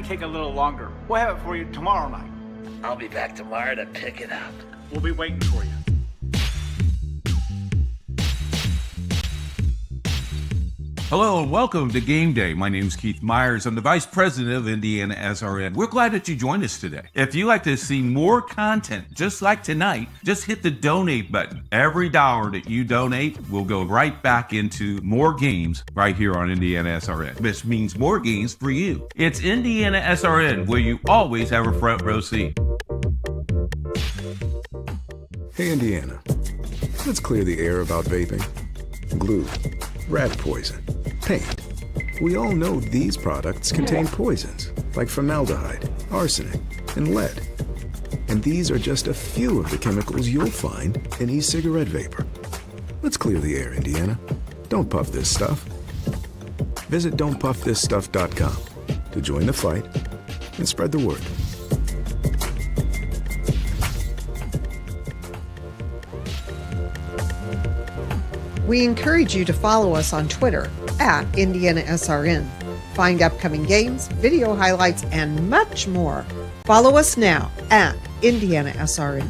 take a little longer. We'll have it for you tomorrow night. I'll be back tomorrow to pick it up. We'll be waiting for you. Hello and welcome to Game Day. My name is Keith Myers. I'm the Vice President of IndianaSRN. We're glad that you joined us today. If you'd like to see more content just like tonight, just hit the donate button. Every dollar that you donate will go right back into more games right here on IndianaSRN. This means more games for you. It's IndianaSRN, where you always have a front row seat. Hey, Indiana. Let's clear the air about vaping. Glue, rat poison, paint. We all know these products contain poisons like formaldehyde, arsenic, and lead. And these are just a few of the chemicals you'll find in e-cigarette vapor. Let's clear the air, Indiana. Don't puff this stuff. Visit don'tpuffthisstuff.com to join the fight and spread the word. We encourage you to follow us on Twitter at IndianaSRN. Find upcoming games, video highlights, and much more. Follow us now at IndianaSRN.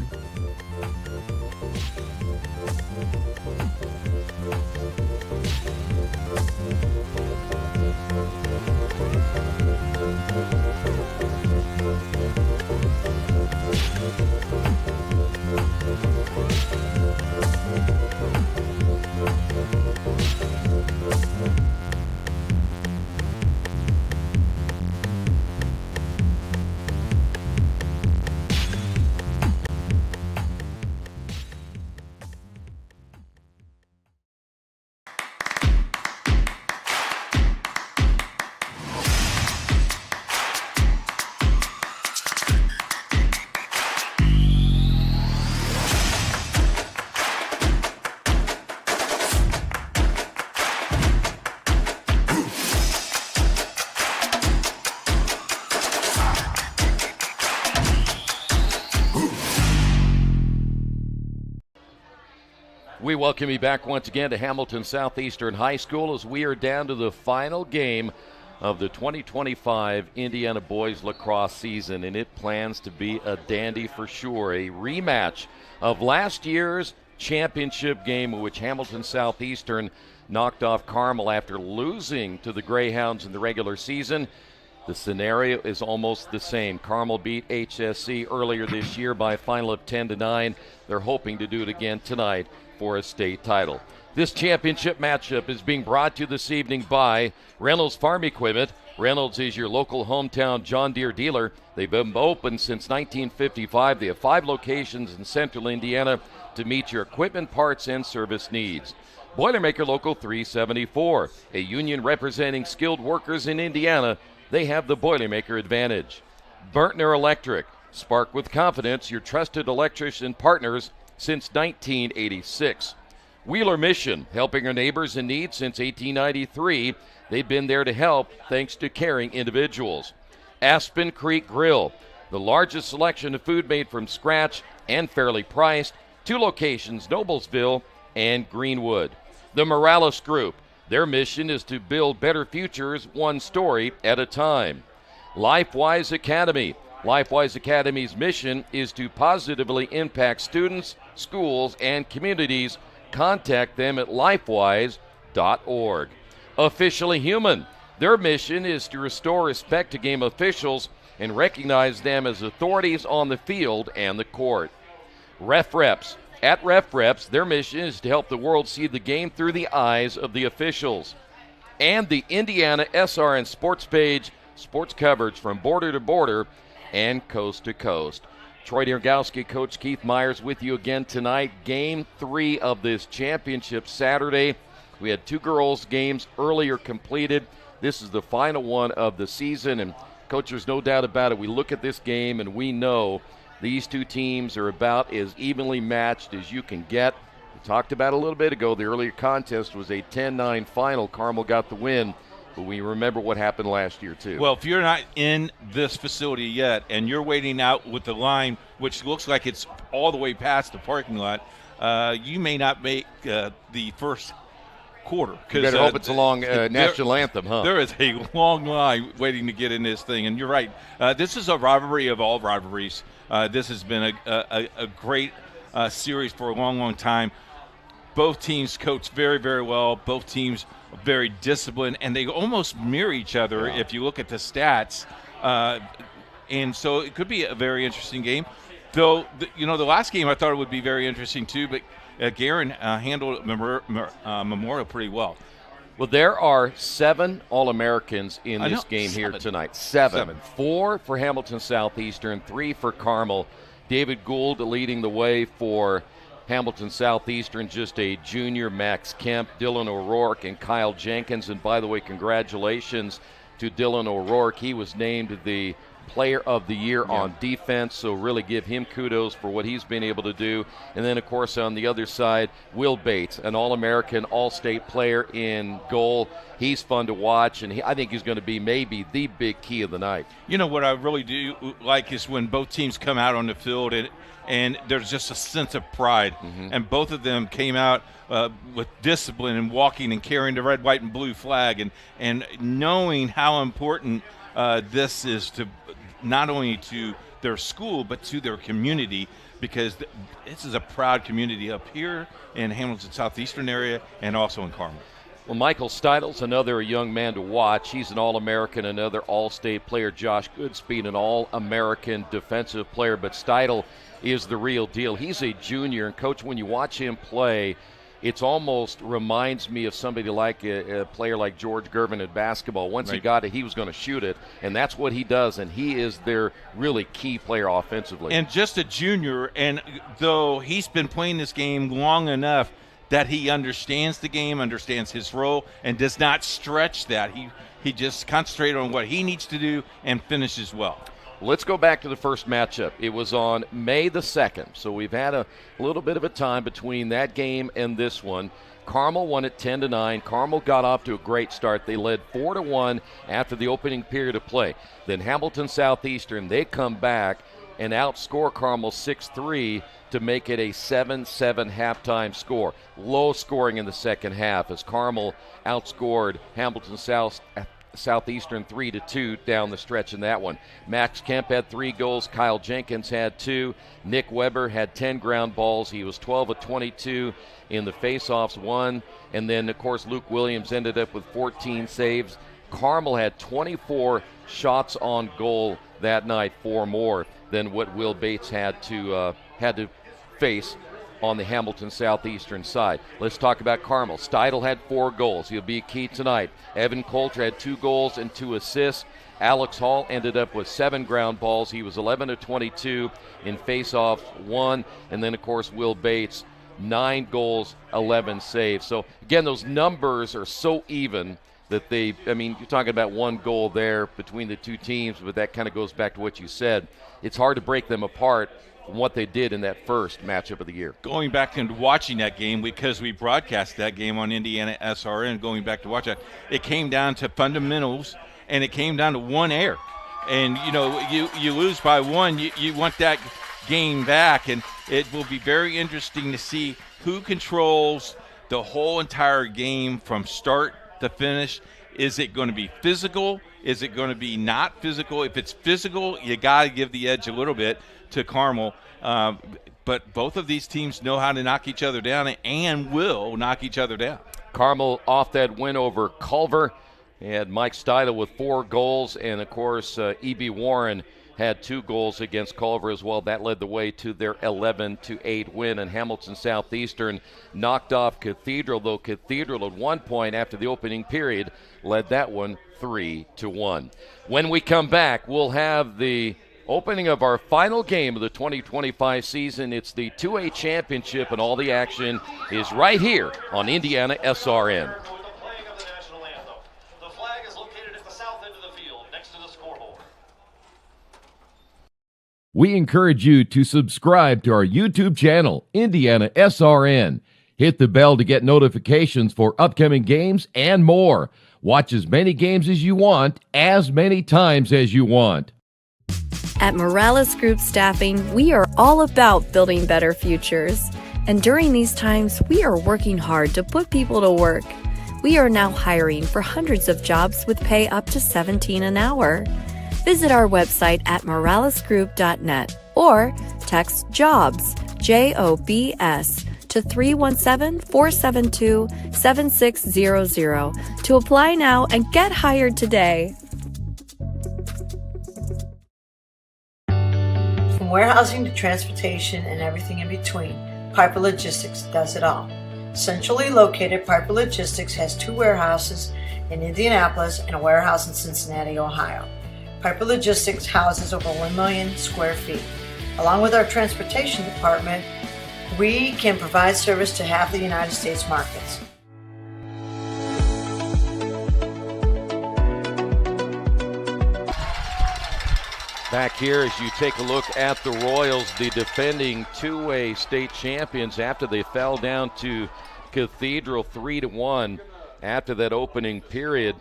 We welcome you back once again to Hamilton Southeastern High School as we are down to the final game of the 2025 Indiana Boys Lacrosse season, and it plans to be a dandy for sure. A rematch of last year's championship game in which Hamilton Southeastern knocked off Carmel after losing to the Greyhounds in the regular season. The scenario is almost the same. Carmel beat HSC earlier this year by a final of 10-9. They're hoping to do it again tonight for a state title. This championship matchup is being brought to you this evening by Reynolds Farm Equipment. Reynolds is your local hometown John Deere dealer. They've been open since 1955. They have 5 locations in central Indiana to meet your equipment, parts, and service needs. Boilermaker Local 374, a union representing skilled workers in Indiana. They have the Boilermaker advantage. Burtner Electric, spark with confidence, your trusted electrician partners since 1986. Wheeler Mission, helping our neighbors in need since 1893. They've been there to help thanks to caring individuals. Aspen Creek Grill, the largest selection of food made from scratch and fairly priced. 2 locations, Noblesville and Greenwood. The Morales Group, their mission is to build better futures one story at a time. LifeWise Academy. LifeWise Academy's mission is to positively impact students, schools, and communities. Contact them at lifewise.org. Officially Human. Their mission is to restore respect to game officials and recognize them as authorities on the field and the court. Ref Reps. At Ref Reps, their mission is to help the world see the game through the eyes of the officials. And the IndianaSRN sports page, sports coverage from border to border and coast to coast. Troy Niergowski, Coach Keith Myers with you again tonight. Game 3 of this championship Saturday. We had 2 girls' games earlier completed. This is the final one of the season, and Coach, there's no doubt about it. We look at this game and we know these 2 teams are about as evenly matched as you can get. We talked about a little bit ago, the earlier contest was a 10-9 final. Carmel got the win. But we remember what happened last year, too. Well, if you're not in this facility yet and you're waiting out with the line, which looks like it's all the way past the parking lot, you may not make the first quarter. You better hope it's a long national anthem, huh? There is a long line waiting to get in this thing, and you're right. This is a rivalry of all rivalries. This has been a great series for a long, long time. Both teams coach very, very well. Both teams are very disciplined, and they almost mirror each other if you look at the stats. And so it could be a very interesting game. Though, the last game I thought it would be very interesting too, but Guerin handled Memorial pretty well. Well, there are 7 All-Americans in this game here tonight. Seven. 4 for Hamilton Southeastern, 3 for Carmel. David Gould leading the way for Hamilton Southeastern, just a junior. Max Kemp, Dylan O'Rourke, and Kyle Jenkins. And by the way, congratulations to Dylan O'Rourke. He was named the Player of the Year on defense, so really give him kudos for what he's been able to do. And then, of course, on the other side, Will Bates, an All-American, All-State player in goal. He's fun to watch, and I think he's going to be maybe the big key of the night. You know what I really do like is when both teams come out on the field and there's just a sense of pride. And both of them came out with discipline and walking and carrying the red, white, and blue flag and knowing how important this is to not only to their school but to their community, because this is a proud community up here in Hamilton Southeastern area and also in Carmel. Well, Michael Steidle's another young man to watch. He's an All-American, another All-State player. Josh Goodspeed, an All-American defensive player, but Steidle is the real deal. He's a junior, and Coach, when you watch him play, it almost reminds me of somebody like a player like George Gervin in basketball. Once he got it, he was going to shoot it, and that's what he does, and he is their really key player offensively. And just a junior, and though he's been playing this game long enough that he understands the game, understands his role, and does not stretch that. He just concentrates on what he needs to do and finishes well. Let's go back to the first matchup. It was on May the 2nd, so we've had a little bit of a time between that game and this one. Carmel won it 10-9. Carmel got off to a great start. They led 4-1 after the opening period of play. Then Hamilton Southeastern, they come back and outscore Carmel 6-3 to make it a 7-7 halftime score. Low scoring in the second half as Carmel outscored Hamilton Southeastern 3-2 down the stretch in that one. Max Kemp had 3 goals. Kyle Jenkins had 2. Nick Weber had 10 ground balls. He was 12 of 22 in the faceoffs, 1. And then, of course, Luke Williams ended up with 14 saves. Carmel had 24 shots on goal that night, 4 more than what Will Bates had to face on the Hamilton Southeastern side. Let's talk about Carmel. Steidle had 4 goals. He'll be a key tonight. Evan Coulter had 2 goals and 2 assists. Alex Hall ended up with 7 ground balls. He was 11 of 22 in faceoffs, 1. And then, of course, Will Bates, 9 goals, 11 saves. So, again, those numbers are so even that you're talking about 1 goal there between the two teams, but that kind of goes back to what you said. It's hard to break them apart from what they did in that first matchup of the year. Going back and watching that game, because we broadcast that game on IndianaSRN, going back to watch that, it came down to fundamentals, and it came down to 1 error. And, you lose by 1, you want that game back, and it will be very interesting to see who controls the whole entire game from start to finish. Is it going to be physical? Is it going to be not physical? If it's physical, you got to give the edge a little bit to Carmel. But both of these teams know how to knock each other down and will knock each other down. Carmel off that win over Culver. They had Mike Steidle with 4 goals, and, of course, E.B. Warren had 2 goals against Culver as well. That led the way to their 11-8 win, and Hamilton Southeastern knocked off Cathedral, though Cathedral at one point after the opening period led that one 3-1. When we come back, we'll have the opening of our final game of the 2025 season. It's the 2A championship, and all the action is right here on IndianaSRN. We encourage you to subscribe to our YouTube channel, IndianaSRN. Hit the bell to get notifications for upcoming games and more. Watch as many games as you want, as many times as you want. At Morales Group Staffing, we are all about building better futures. And during these times, we are working hard to put people to work. We are now hiring for hundreds of jobs with pay up to $17 an hour. Visit our website at moralesgroup.net or text JOBS, JOBS, to 317-472-7600 to apply now and get hired today. From warehousing to transportation and everything in between, Piper Logistics does it all. Centrally located, Piper Logistics has 2 warehouses in Indianapolis and a warehouse in Cincinnati, Ohio. Piper Logistics houses over 1 million square feet. Along with our transportation department, we can provide service to half the United States markets. Back here as you take a look at the Royals, the defending 2A state champions after they fell down to Cathedral 3-1 after that opening period.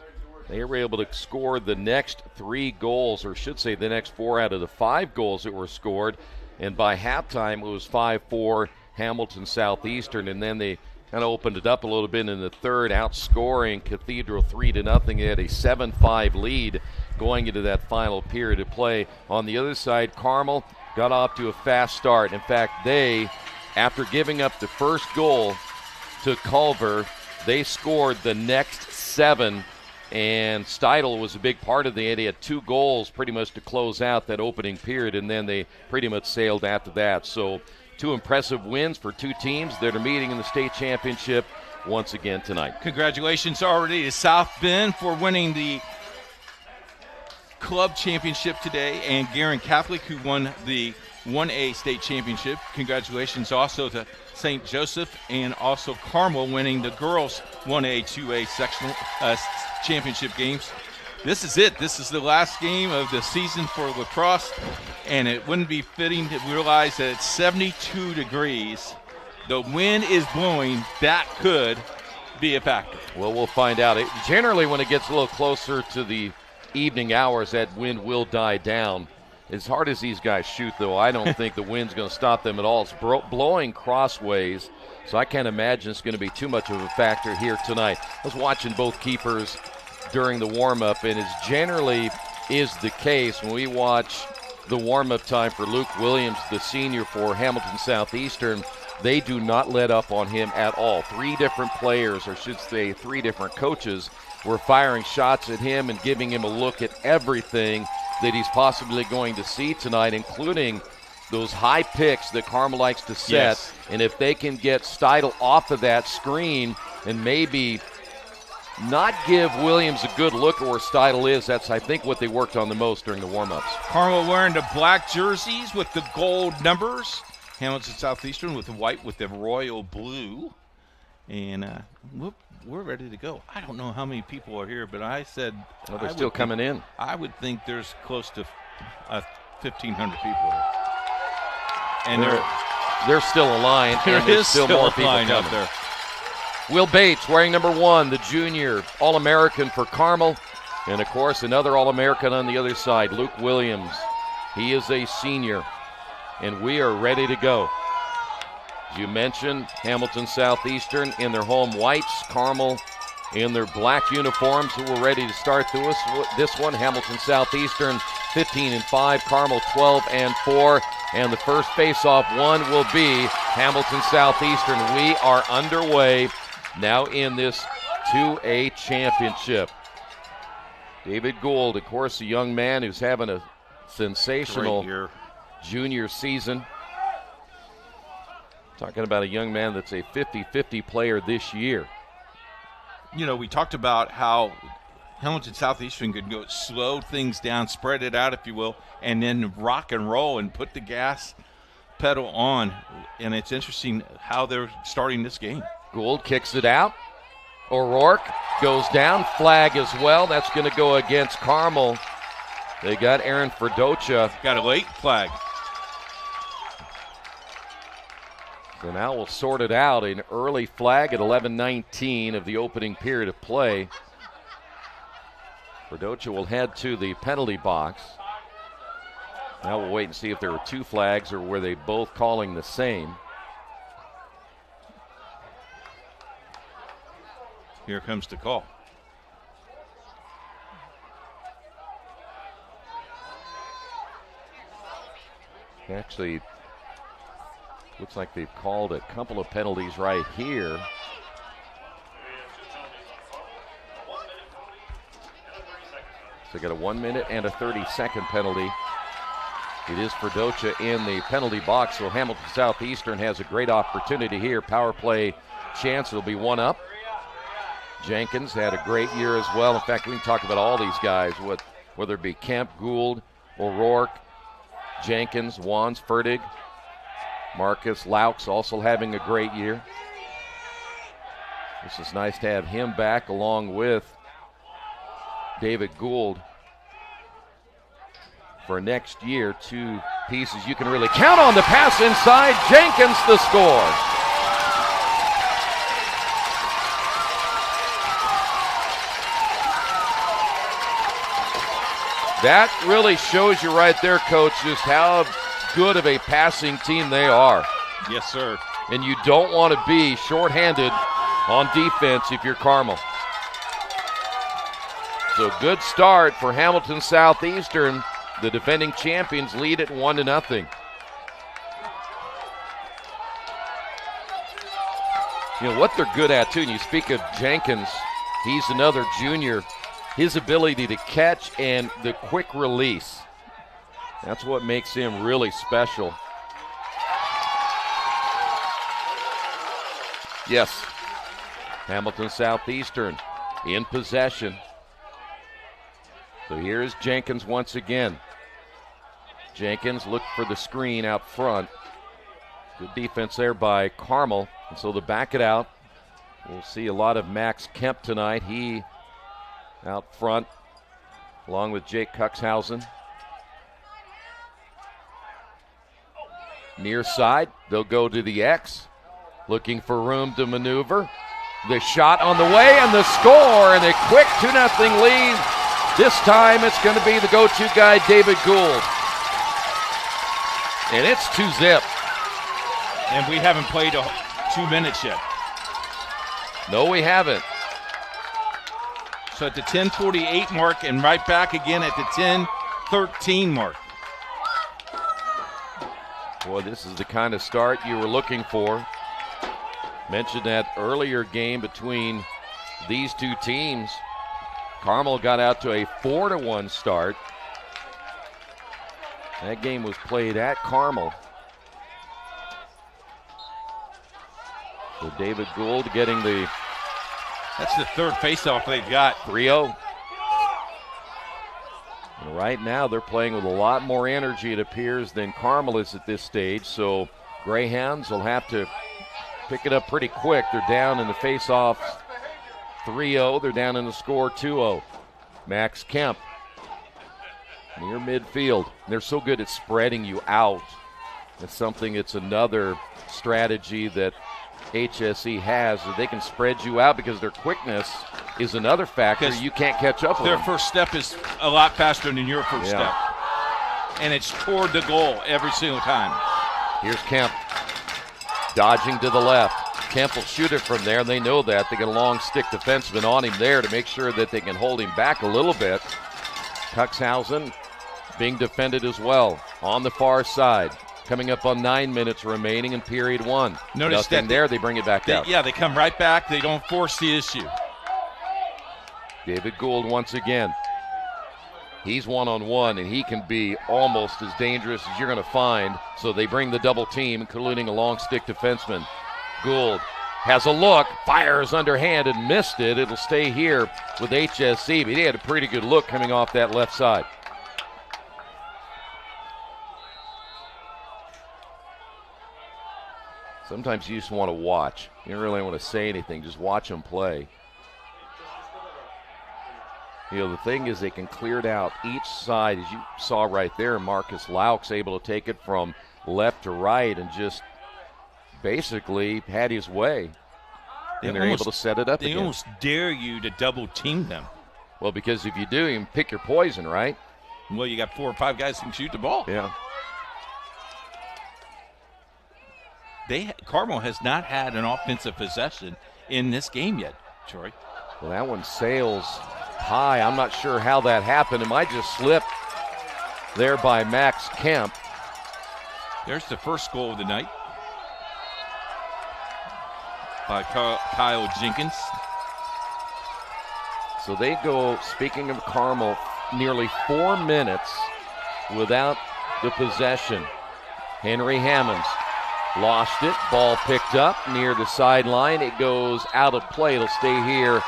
They were able to score the next 3 goals, or should say the next 4 out of the 5 goals that were scored. And by halftime, it was 5-4 Hamilton Southeastern, and then they kind of opened it up a little bit in the third, outscoring Cathedral 3-0. They had a 7-5 lead going into that final period of play. On the other side, Carmel got off to a fast start. In fact, they, after giving up the first goal to Culver, they scored the next 7, and Steidel was a big part of the. They had 2 goals pretty much to close out that opening period, and then they pretty much sailed after that. So 2 impressive wins for 2 teams that are meeting in the state championship once again tonight. Congratulations already to South Bend for winning the club championship today, and Guerin Catholic, who won the 1A state championship. Congratulations also to St. Joseph and also Carmel winning the girls 1A, 2A sectional championship games. This is it. This is the last game of the season for lacrosse, and it wouldn't be fitting to realize that it's 72 degrees. The wind is blowing. That could be a factor. Well, we'll find out. Generally, when it gets a little closer to the evening hours, that wind will die down. As hard as these guys shoot, though, I don't think the wind's going to stop them at all. It's blowing crossways, so I can't imagine it's going to be too much of a factor here tonight. I was watching both keepers during the warm-up, and it generally is the case when we watch the warm-up time for Luke Williams, the senior for Hamilton Southeastern. They do not let up on him at all. 3 different players, or should say 3 different coaches, were firing shots at him and giving him a look at everything that he's possibly going to see tonight, including those high picks that Carmel likes to set. Yes. And if they can get Steidel off of that screen and maybe not give Williams a good look at where Steidel is, that's, I think, what they worked on the most during the warm-ups. Carmel wearing the black jerseys with the gold numbers. Hamilton Southeastern with the white with the royal blue. And we're ready to go. I don't know how many people are here, but I said they're still coming in. I would think there's close to 1,500 people here. And they're still a line, and there's still more people coming out there. Will Bates wearing number 1, the junior All-American for Carmel. And, of course, another All-American on the other side, Luke Williams. He is a senior, and we are ready to go. As you mentioned, Hamilton Southeastern in their home whites, Carmel in their black uniforms, who were ready to start this one. Hamilton Southeastern 15-5, Carmel 12-4, and the first face-off one will be Hamilton Southeastern. We are underway now in this 2A championship. David Gould, of course, a young man who's having a sensational junior season. Talking about a young man that's a 50-50 player this year. You know, we talked about how Hamilton Southeastern could go slow things down, spread it out, if you will, and then rock and roll and put the gas pedal on. And it's interesting how they're starting this game. Gould kicks it out. O'Rourke goes down. Flag as well. That's going to go against Carmel. They got Aaron Ferdocha. Got a late flag. So now we'll sort it out. An early flag at 11:19 of the opening period of play. Ferdocha will head to the penalty box. Now we'll wait and see if there were 2 flags or were they both calling the same. Here comes the call. Actually, looks like they've called a couple of penalties right here. So they got a 1 minute and a 30-second penalty. It is Ferdocha in the penalty box, so Hamilton Southeastern has a great opportunity here. Power play chance, it'll be one up. Jenkins had a great year as well. In fact, we can talk about all these guys, whether it be Kemp, Gould, O'Rourke, Jenkins, Wands, Fertig, Marcus Laux also having a great year. This is nice to have him back along with David Gould for next year. Two pieces you can really count on. The pass inside, Jenkins the score. That really shows you right there, Coach, just how good of a passing team they are. Yes, sir. And you don't want to be shorthanded on defense if you're Carmel. So good start for Hamilton Southeastern. The defending champions lead it 1-0. You know what they're good at, too, and you speak of Jenkins, he's another junior. His ability to catch and the quick release, that's what makes him really special. Yes, Hamilton Southeastern in possession. So here's Jenkins once again. Jenkins looked for the screen out front. Good defense there by Carmel, and so they'll back it out. We'll see a lot of Max Kemp tonight. He out front, along with Jake Cuxhausen. Near side, they'll go to the X, looking for room to maneuver. The shot on the way and the score, and a quick 2-0 lead. This time it's going to be the go-to guy, David Gould. And it's 2-zip. And we haven't played 2 minutes yet. No, we haven't. So at the 10:48 mark and right back again at the 10:13 mark. Boy, this is the kind of start you were looking for. Mentioned that earlier game between these two teams. Carmel got out to a 4-1 start. That game was played at Carmel. So David Gould getting the... That's the third faceoff they've got. 3-0. And right now they're playing with a lot more energy, it appears, than Carmel is at this stage. So Greyhounds will have to pick it up pretty quick. They're down in the faceoff 3-0. They're down in the score 2-0. Max Kemp near midfield. They're so good at spreading you out. It's another strategy that HSE has, that they can spread you out because their quickness is another factor you can't catch up with. Their first step is a lot faster than your first step. And it's toward the goal every single time. Here's Kemp dodging to the left. Kemp will shoot it from there, and they know that. They get a long stick defenseman on him there to make sure that they can hold him back a little bit. Cuxhausen being defended as well on the far side. Coming up on 9 minutes remaining in period one. Notice nothing that there, they bring it back out. Yeah, they come right back. They don't force the issue. David Gould once again. He's one-on-one, and he can be almost as dangerous as you're going to find. So they bring the double team, including a long stick defenseman. Gould has a look, fires underhand and missed it. It'll stay here with HSC, but he had a pretty good look coming off that left side. Sometimes you just want to watch. You don't really want to say anything. Just watch them play. You know, the thing is they can clear it out each side, as you saw right there. Marcus Laux able to take it from left to right and just basically had his way. And they're able to set it up again. They almost dare you to double team them. Well, because if you do, you can pick your poison, right? Well, you got 4 or 5 guys who can shoot the ball. Yeah. Carmel has not had an offensive possession in this game yet, Troy. Well, that one sails high. I'm not sure how that happened. It might just slip there by Max Kemp. There's the first goal of the night by Kyle Jenkins. So they go, speaking of Carmel, nearly 4 minutes without the possession. Henry Hammonds lost it. Ball picked up near the sideline. It goes out of play. It'll stay here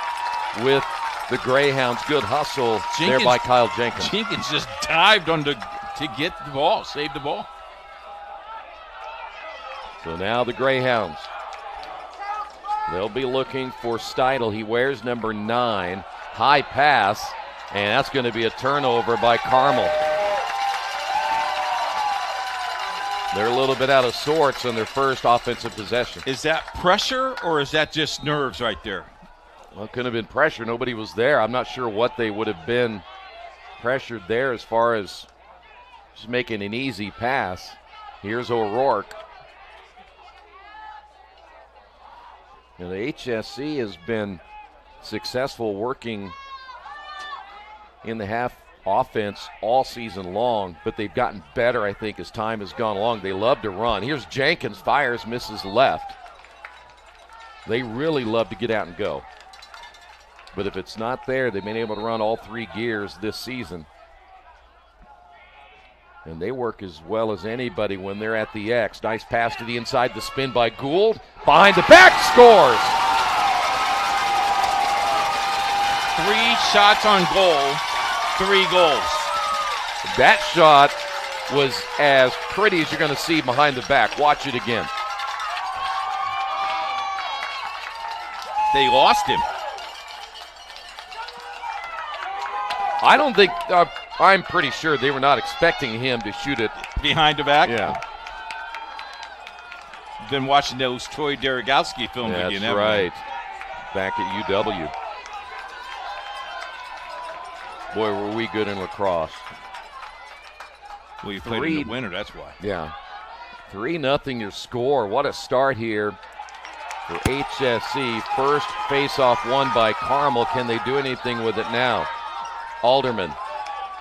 with the Greyhounds. Good hustle there by Kyle Jenkins. Jenkins just dived to get the ball, save the ball. So now the Greyhounds. They'll be looking for Steidel. He wears number 9. High pass, and that's going to be a turnover by Carmel. They're a little bit out of sorts on their first offensive possession. Is that pressure or is that just nerves right there? Well, it could have been pressure. Nobody was there. I'm not sure what they would have been pressured there as far as just making an easy pass. Here's O'Rourke. And the HSC has been successful working in the half offense all season long, but they've gotten better, I think, as time has gone along. They love to run. Here's Jenkins, fires, misses left. They really love to get out and go. But if it's not there, they've been able to run all 3 gears this season. And they work as well as anybody when they're at the X. Nice pass to the inside, the spin by Gould. Behind the back, scores! 3 shots on goal, 3 goals. That shot was as pretty as you're going to see behind the back. Watch it again. They lost him. I don't think, I'm pretty sure they were not expecting him to shoot it. Behind the back? Yeah. Been watching those Troy Derogowski films again. That's right. Back at UW. Boy, were we good in lacrosse. Well, you played in the winter, that's why. Yeah. 3-0 your score. What a start here for HSC. First face-off won by Carmel. Can they do anything with it now? Alderman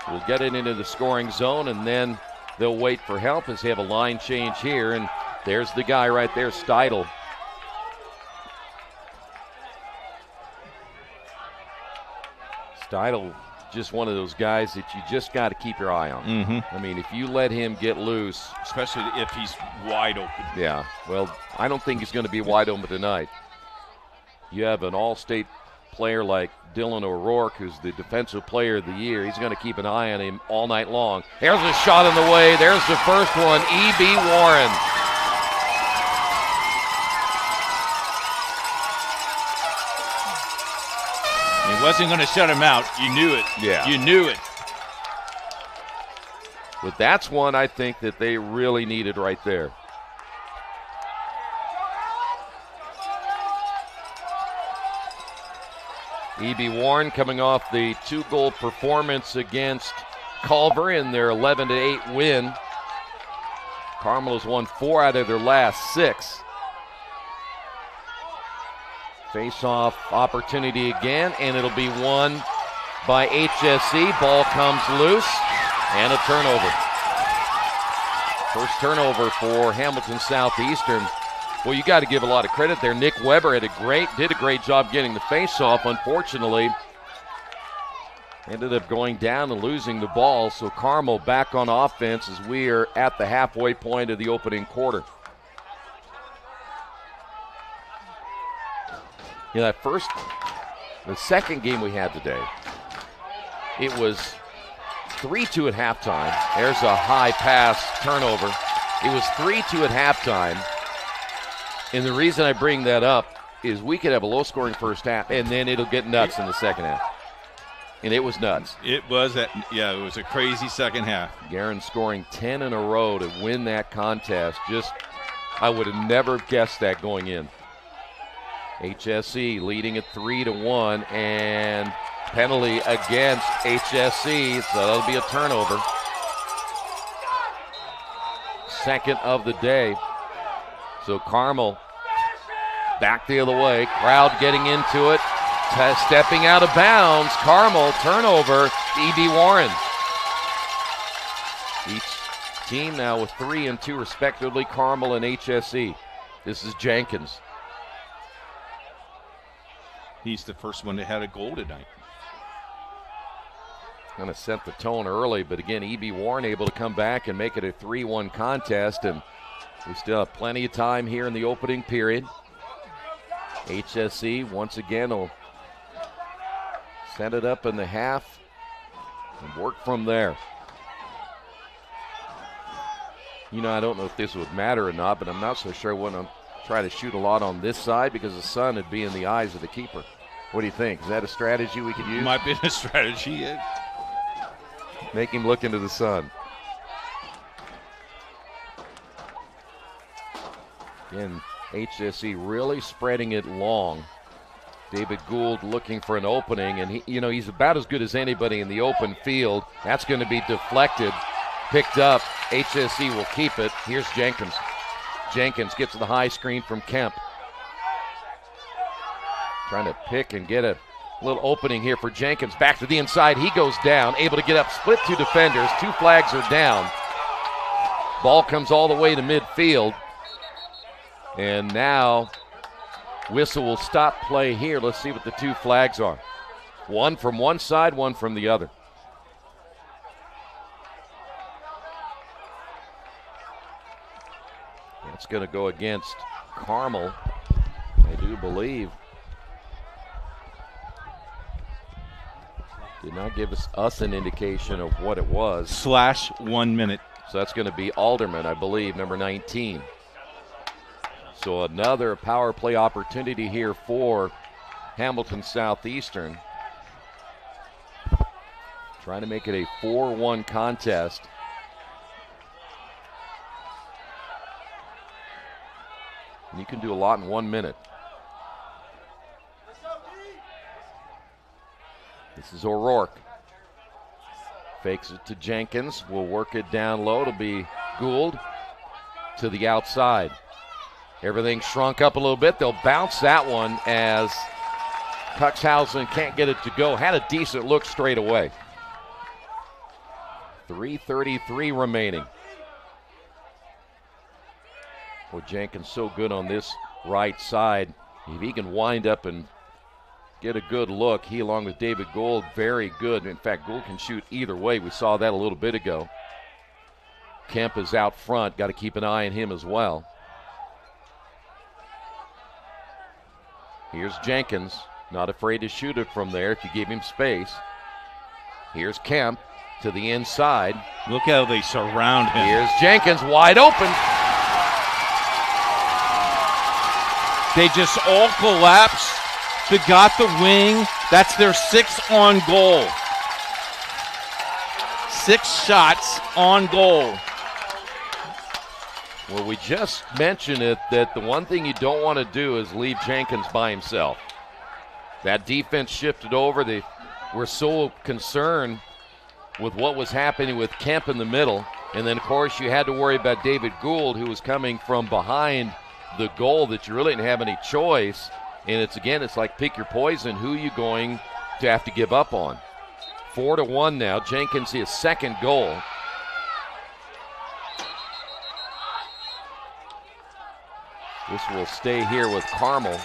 will get it into the scoring zone, and then they'll wait for help as they have a line change here. And there's the guy right there, Steidel. Steidel, just one of those guys that you just got to keep your eye on. Mm-hmm. I mean, if you let him get loose. Especially if he's wide open. Yeah, well, I don't think he's going to be wide open tonight. You have an all-state player like Dylan O'Rourke, who's the defensive player of the year. He's going to keep an eye on him all night long. There's a shot in the way. There's the first one. E.B. Warren. He wasn't going to shut him out. You knew it. Yeah. You knew it. But that's one I think that they really needed right there. E.B. Warren coming off the 2-goal performance against Culver in their 11-8 win. Carmel has won 4 out of their last 6. Face-off opportunity again, and it'll be won by HSC. Ball comes loose, and a turnover. First turnover for Hamilton Southeastern. Well, you got to give a lot of credit there. Nick Weber did a great job getting the face-off. Unfortunately, ended up going down and losing the ball. So Carmel back on offense as we are at the halfway point of the opening quarter. You know, the second game we had today, it was 3-2 at halftime. There's a high pass turnover. It was 3-2 at halftime. And the reason I bring that up is we could have a low-scoring first half, and then it'll get nuts in the second half. And it was nuts. It was it was a crazy second half. Guerin scoring 10 in a row to win that contest. I would have never guessed that going in. HSC leading at 3-1, and penalty against HSC, so that'll be a turnover. Second of the day. So Carmel back the other way. Crowd getting into it. Stepping out of bounds, Carmel, turnover, E.B. Warren. Each team now with 3 and 2 respectively, Carmel and HSE. This is Jenkins. He's the first one that had a goal tonight. Kind of set the tone early, but again, E.B. Warren able to come back and make it a 3-1 contest, and we still have plenty of time here in the opening period. HSE once again will set it up in the half and work from there. You know, I don't know if this would matter or not, but I'm not so sure when I'm trying to shoot a lot on this side because the sun would be in the eyes of the keeper. What do you think? Is that a strategy we could use? Might be a strategy. Yeah. Make him look into the sun. Again, HSE really spreading it long. David Gould looking for an opening, and he's about as good as anybody in the open field. That's going to be deflected, picked up. HSE will keep it. Here's Jenkins. Jenkins gets the high screen from Kemp. Trying to pick and get a little opening here for Jenkins. Back to the inside. He goes down, able to get up, split 2 defenders. 2 flags are down. Ball comes all the way to midfield. And now whistle will stop play here. Let's see what the 2 flags are. One from one side, one from the other. It's going to go against Carmel, I do believe. Did not give us an indication of what it was. /1 minute. So that's going to be Alderman, I believe, number 19. So another power play opportunity here for Hamilton Southeastern. Trying to make it a 4-1 contest. And you can do a lot in 1 minute. This is O'Rourke. Fakes it to Jenkins. Will work it down low. It'll be Gould to the outside. Everything shrunk up a little bit. They'll bounce that one as Cuxhausen can't get it to go. Had a decent look straight away. 3:33 remaining. Well, Jenkins so good on this right side. If he can wind up and get a good look, he along with David Gould, very good. In fact, Gould can shoot either way. We saw that a little bit ago. Kemp is out front. Got to keep an eye on him as well. Here's Jenkins. Not afraid to shoot it from there if you give him space. Here's Kemp to the inside. Look how they surround him. Here's Jenkins wide open. They just all collapse. They got the wing. That's their 6th on goal. 6 shots on goal. Well, we just mentioned it that the one thing you don't want to do is leave Jenkins by himself. That defense shifted over. They were so concerned with what was happening with Kemp in the middle. And then, of course, you had to worry about David Gould, who was coming from behind the goal, that you really didn't have any choice. And it's like pick your poison. Who are you going to have to give up on? 4-1 now. Jenkins, his 2nd goal. This will stay here with Carmel.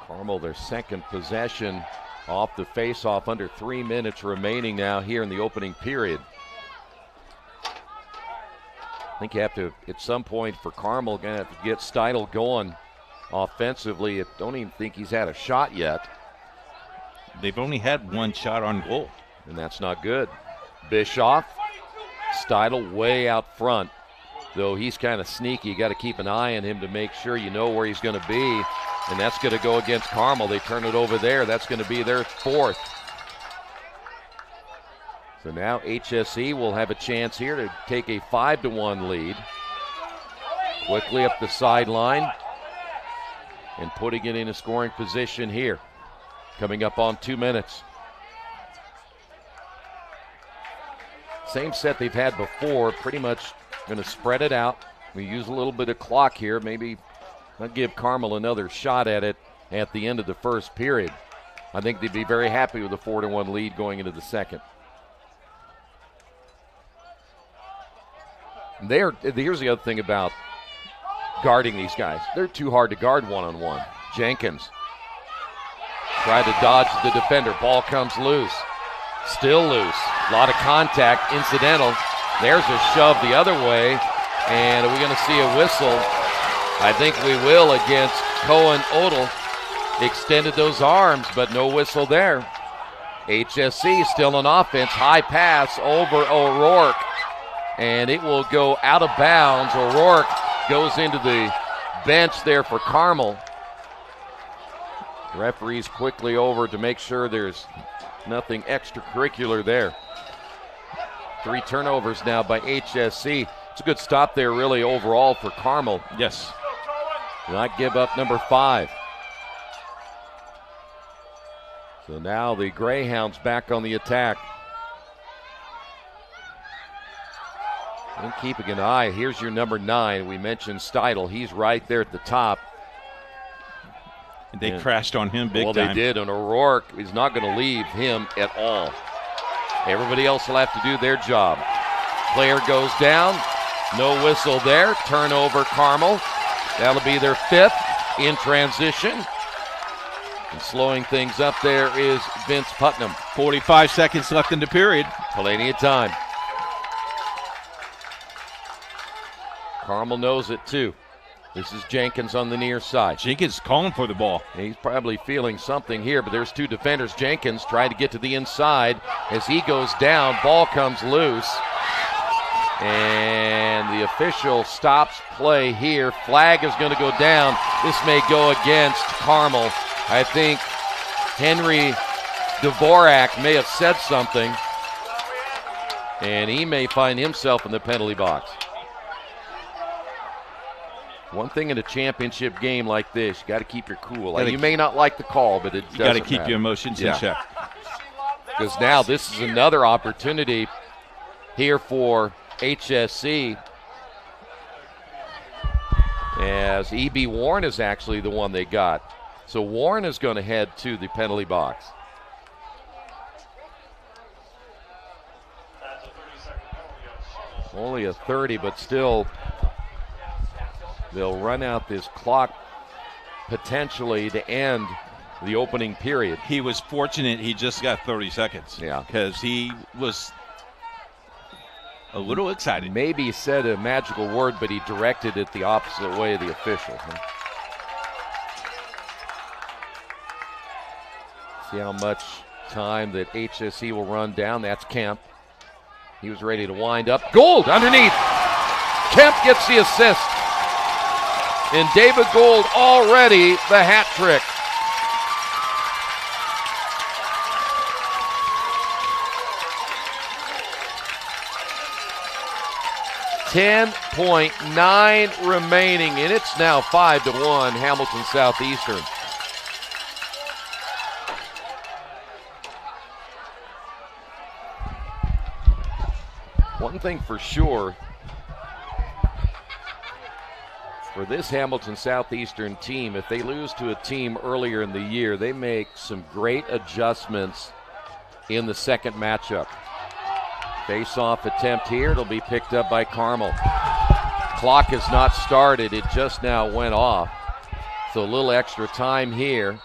Carmel, their 2nd possession off the face-off, under 3 minutes remaining now here in the opening period. I think you have to, at some point for Carmel, going to have to get Steidel going offensively. I don't even think he's had a shot yet. They've only had 1 shot on goal. And that's not good. Bischoff, Steidel way out front. Though he's kind of sneaky. You got to keep an eye on him to make sure you know where he's going to be. And that's going to go against Carmel. They turn it over there. That's going to be their 4th. So now HSE will have a chance here to take a 5-1 lead. Quickly up the sideline and putting it in a scoring position here. Coming up on 2 minutes. Same set they've had before, pretty much going to spread it out. We use a little bit of clock here. Maybe I'll give Carmel another shot at it at the end of the first period. I think they'd be very happy with a 4-1 lead going into the second. Here's the other thing about guarding these guys. They're too hard to guard one-on-one. Jenkins tried to dodge the defender. Ball comes loose. Still loose. A lot of contact. Incidental. There's a shove the other way. And are we going to see a whistle? I think we will against Cohen Odell. Extended those arms, but no whistle there. HSC still on offense. High pass over O'Rourke. And it will go out of bounds. O'Rourke goes into the bench there for Carmel. The referee's quickly over to make sure there's nothing extracurricular there. 3 turnovers now by HSC. It's a good stop there, really, overall for Carmel. Yes. Do not give up number 5. So now the Greyhounds back on the attack. And keeping an eye, here's your number 9. We mentioned Steidel. He's right there at the top. And they crashed on him big time. Well, they did, and O'Rourke is not going to leave him at all. Everybody else will have to do their job. Player goes down. No whistle there. Turnover, Carmel. That'll be their 5th in transition. And slowing things up there is Vince Putnam. 45 seconds left in the period. Plenty of time. Carmel knows it too. This is Jenkins on the near side. Jenkins calling for the ball. He's probably feeling something here, but there's 2 defenders. Jenkins trying to get to the inside. As he goes down, ball comes loose. And the official stops play here. Flag is going to go down. This may go against Carmel. I think Henry Dvorak may have said something, and he may find himself in the penalty box. One thing in a championship game like this, you got to keep your cool. You may not like the call, but it doesn't matter. You got to keep your emotions in check. Because now this is another opportunity here for HSC, as E.B. Warren is actually the one they got. So Warren is going to head to the penalty box. Only a 30, but still they'll run out this clock potentially to end the opening period. He was fortunate he just got 30 seconds. Yeah. Because he was a little excited. Maybe he said a magical word, but he directed it the opposite way of the official. See how much time that HSC will run down. That's Kemp. He was ready to wind up. Gould underneath. Kemp gets the assist. And David Gould already the hat trick. .9 remaining, and it's now 5-1 Hamilton Southeastern. One thing for sure, for this Hamilton Southeastern team, if they lose to a team earlier in the year, they make some great adjustments in the second matchup. Face-off attempt here. It'll be picked up by Carmel. Clock has not started. It just now went off. So a little extra time here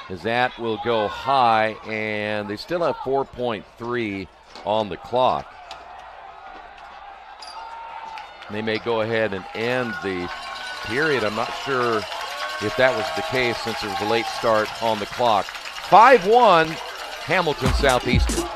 as that will go high, and they still have 4.3 on the clock. They may go ahead and end the period. I'm not sure if that was the case since there was a late start on the clock. 5-1 Hamilton Southeastern.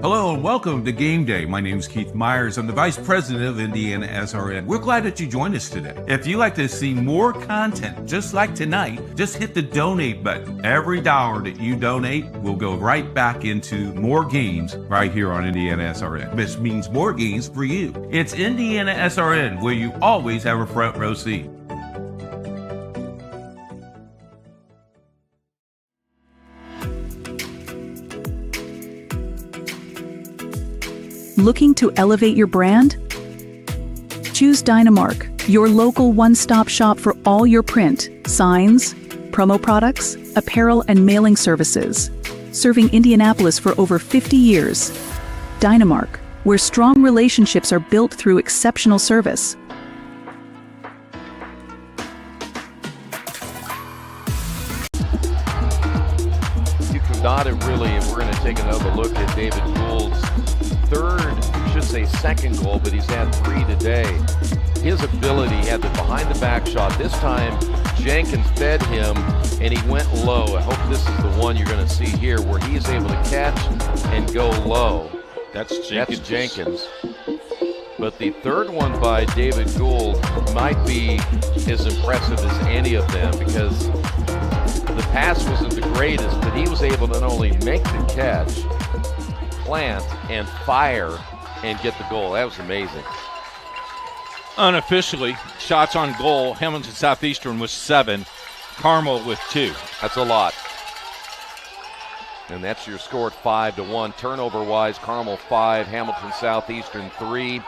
Hello and welcome to Game Day. My name is Keith Myers. I'm the Vice President of IndianaSRN. We're glad that you joined us today. If you'd like to see more content just like tonight, just hit the donate button. Every dollar that you donate will go right back into more games right here on IndianaSRN, which means more games for you. It's IndianaSRN, where you always have a front row seat. Looking to elevate your brand? Choose Dynamark, your local one-stop shop for all your print, signs, promo products, apparel, and mailing services. Serving Indianapolis for over 50 years. Dynamark, where strong relationships are built through exceptional service. You could not have really, and we're going to take another look at David Gould's second goal, but he's had 3 today. His ability, he had the behind-the-back shot. This time, Jenkins fed him, and he went low. I hope this is the one you're going to see here, where he's able to catch and go low. That's Jenkins. But the third one by David Gould might be as impressive as any of them, because the pass wasn't the greatest, but he was able to not only make the catch, plant, and fire, and get the goal. That was amazing. Unofficially, shots on goal, Hamilton Southeastern was 7, Carmel with 2. That's a lot. And that's your score at 5-1. Turnover-wise, Carmel 5, Hamilton Southeastern 3.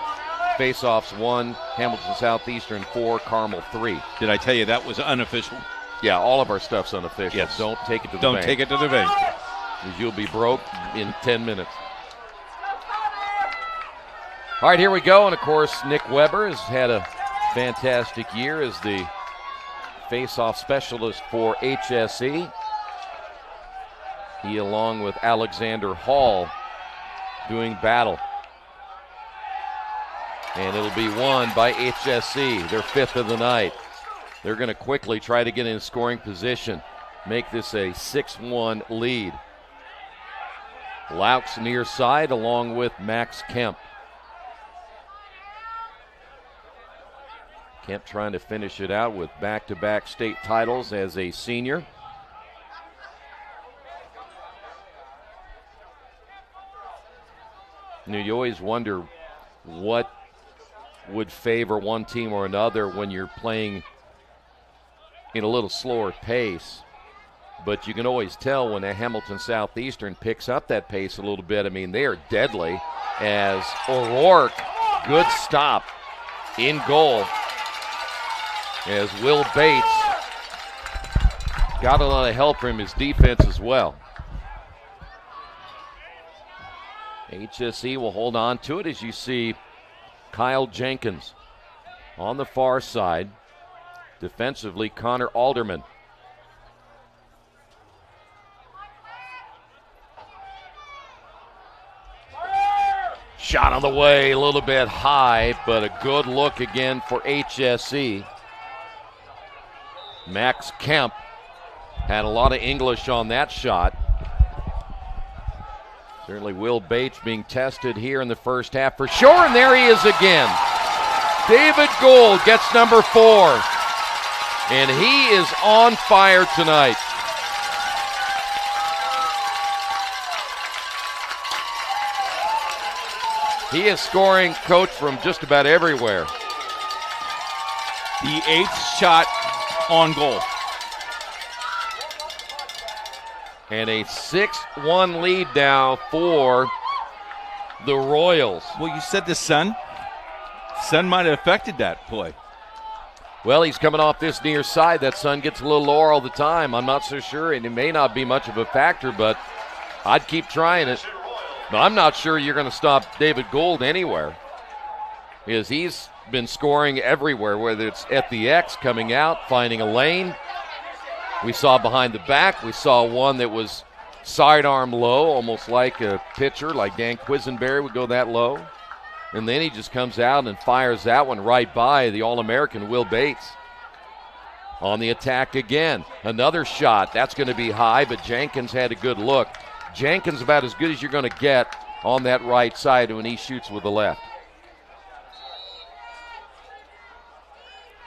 Face-offs 1, Hamilton Southeastern 4, Carmel 3. Did I tell you that was unofficial? Yeah, all of our stuff's unofficial. Yes. Don't take it to the bank. bank. Don't take it to the bank. Because you'll be broke in 10 minutes. All right, here we go. And, of course, Nick Weber has had a fantastic year as the face-off specialist for HSE. He, along with Alexander Hall, doing battle. And it'll be won by HSE, their 5th of the night. They're going to quickly try to get in scoring position, make this a 6-1 lead. Laux near side along with Max Kemp. Kemp trying to finish it out with back-to-back state titles as a senior. You always wonder what would favor one team or another when you're playing in a little slower pace. But you can always tell when a Hamilton Southeastern picks up that pace a little bit. I mean, they are deadly as O'Rourke, good stop in goal. As Will Bates got a lot of help from his defense as well. HSE will hold on to it as you see Kyle Jenkins on the far side. Defensively, Connor Alderman. Shot on the way, a little bit high, but a good look again for HSE. Max Kemp had a lot of English on that shot. Certainly Will Bates being tested here in the first half for sure, and there he is again. David Gould gets number 4, and he is on fire tonight. He is scoring, Coach, from just about everywhere. The 8th shot on goal. And a 6-1 lead now for the Royals. Well, you said the sun. Sun might have affected that play. Well, he's coming off this near side. That sun gets a little lower all the time. I'm not so sure, and it may not be much of a factor, but I'd keep trying it. But I'm not sure you're going to stop David Gould anywhere, because he's been scoring everywhere, whether it's at the X, coming out, finding a lane. We saw behind the back. We saw one that was sidearm low, almost like a pitcher, like Dan Quisenberry would go that low. And then he just comes out and fires that one right by the All-American Will Bates. On the attack again. Another shot. That's going to be high, but Jenkins had a good look. Jenkins about as good as you're going to get on that right side when he shoots with the left.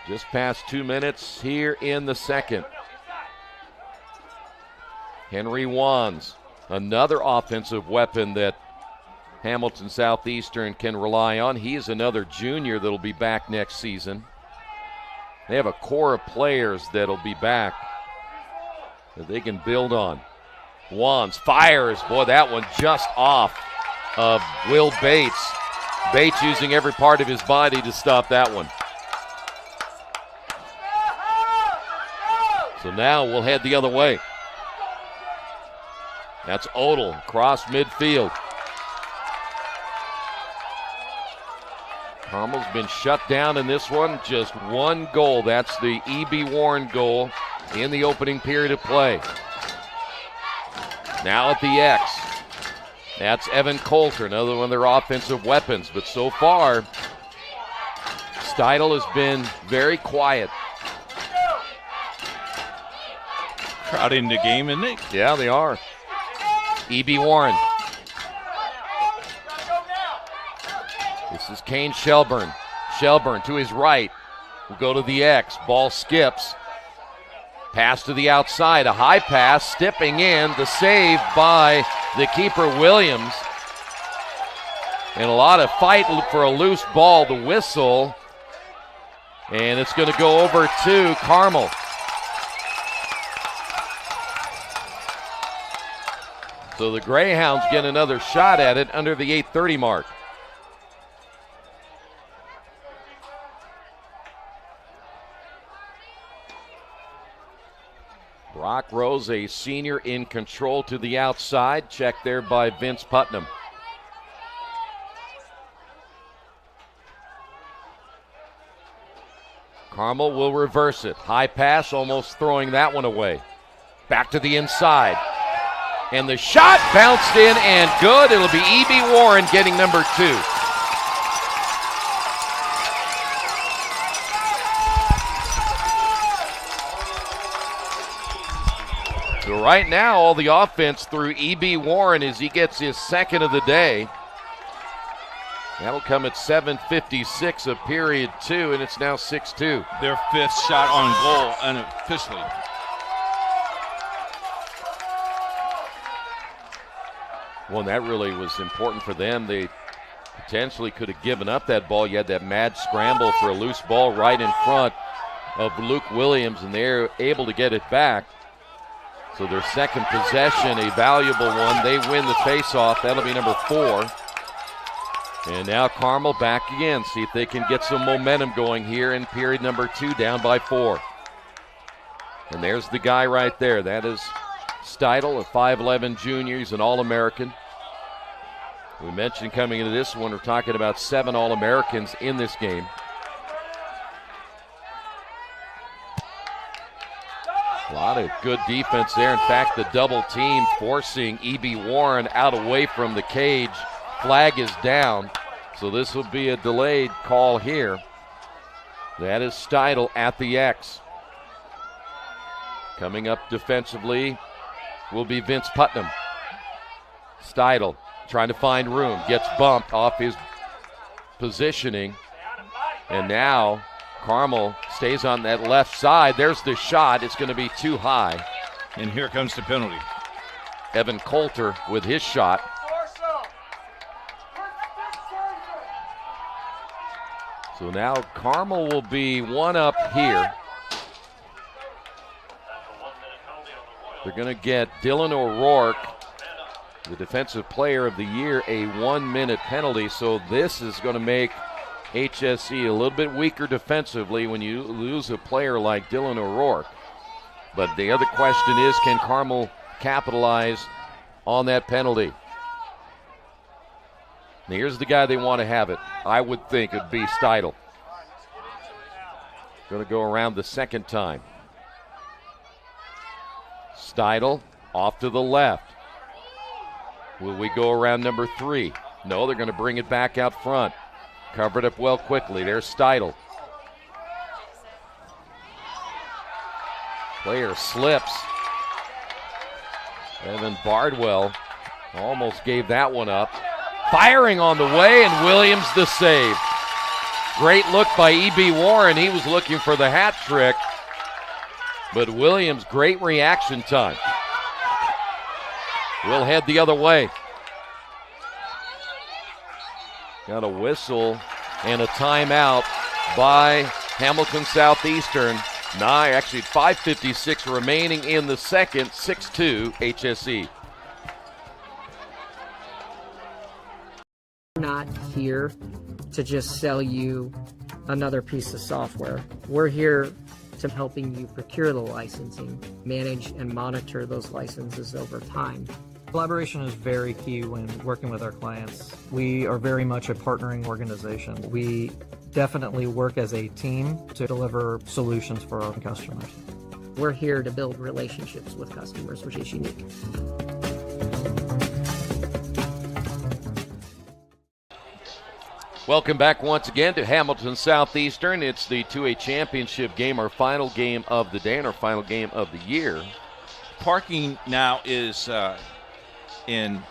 Just past 2 minutes here in the second. Henry Wands, another offensive weapon that Hamilton Southeastern can rely on. He is another junior that'll be back next season. They have a core of players that'll be back that they can build on. Wands fires. Boy, that one just off of Will Bates. Bates using every part of his body to stop that one. So now we'll head the other way. That's Odell across midfield. Carmel's been shut down in this one. Just one goal. That's the E.B. Warren goal in the opening period of play. Now at the X. That's Evan Coulter, another one of their offensive weapons. But so far, Steidel has been very quiet. Crowding the game, isn't it? Yeah, they are. E.B. Warren. This is Kane Shelburne. Shelburne to his right. Will go to the X. Ball skips. Pass to the outside. A high pass. Stepping in. The save by the keeper, Williams. And a lot of fight for a loose ball. The whistle. And it's going to go over to Carmel. So the Greyhounds get another shot at it under the 8:30 mark. Brock Rose, a senior, in control to the outside. Check there by Vince Putnam. Carmel will reverse it. High pass, almost throwing that one away. Back to the inside. And the shot bounced in and good. It'll be E.B. Warren getting number 2. So right now, all the offense through E.B. Warren as he gets his second of the day. That'll come at 7:56 of period 2, and it's now 6-2. Their 5th shot on goal unofficially. Well, and that really was important for them. They potentially could have given up that ball. You had that mad scramble for a loose ball right in front of Luke Williams, and they're able to get it back. So their second possession, a valuable one. They win the faceoff. That'll be number 4. And now Carmel back again. See if they can get some momentum going here in period number 2, down by 4. And there's the guy right there. That is Steidel, a 5'11 junior. He's an All-American. We mentioned coming into this one, we're talking about 7 All-Americans in this game. A lot of good defense there. In fact, the double team forcing E.B. Warren out away from the cage. Flag is down, so this will be a delayed call here. That is Steidel at the X. Coming up defensively will be Vince Putnam. Steidel trying to find room, gets bumped off his positioning, and now Carmel stays on that left side. There's the shot. It's going to be too high. And here comes the penalty. Evan Coulter with his shot. So now Carmel will be one up here. They're going to get Dylan O'Rourke, the Defensive Player of the Year, a 1-minute penalty. So this is going to make HSE a little bit weaker defensively when you lose a player like Dylan O'Rourke. But the other question is, can Carmel capitalize on that penalty? Now here's the guy they want to have it. I would think it'd be Steidel. Going to go around the second time. Steidel off to the left. Will we go around number 3? No, they're going to bring it back out front. Covered up well quickly. There's Steidel. Player slips. Evan Bardwell almost gave that one up. Firing on the way, and Williams the save. Great look by E.B. Warren. He was looking for the hat trick. But Williams, great reaction time. We'll head the other way. Got a whistle and a timeout by Hamilton Southeastern. Actually 5:56 remaining in the second. 6-2 HSE. not here to just sell you another piece of software. We're here to helping you procure the licensing, manage and monitor those licenses over time. Collaboration is very key when working with our clients. We are very much a partnering organization. We definitely work as a team to deliver solutions for our customers. We're here to build relationships with customers, which is unique. Welcome back once again to Hamilton Southeastern. It's the 2A championship game, our final game of the day and our final game of the year. Parking now is in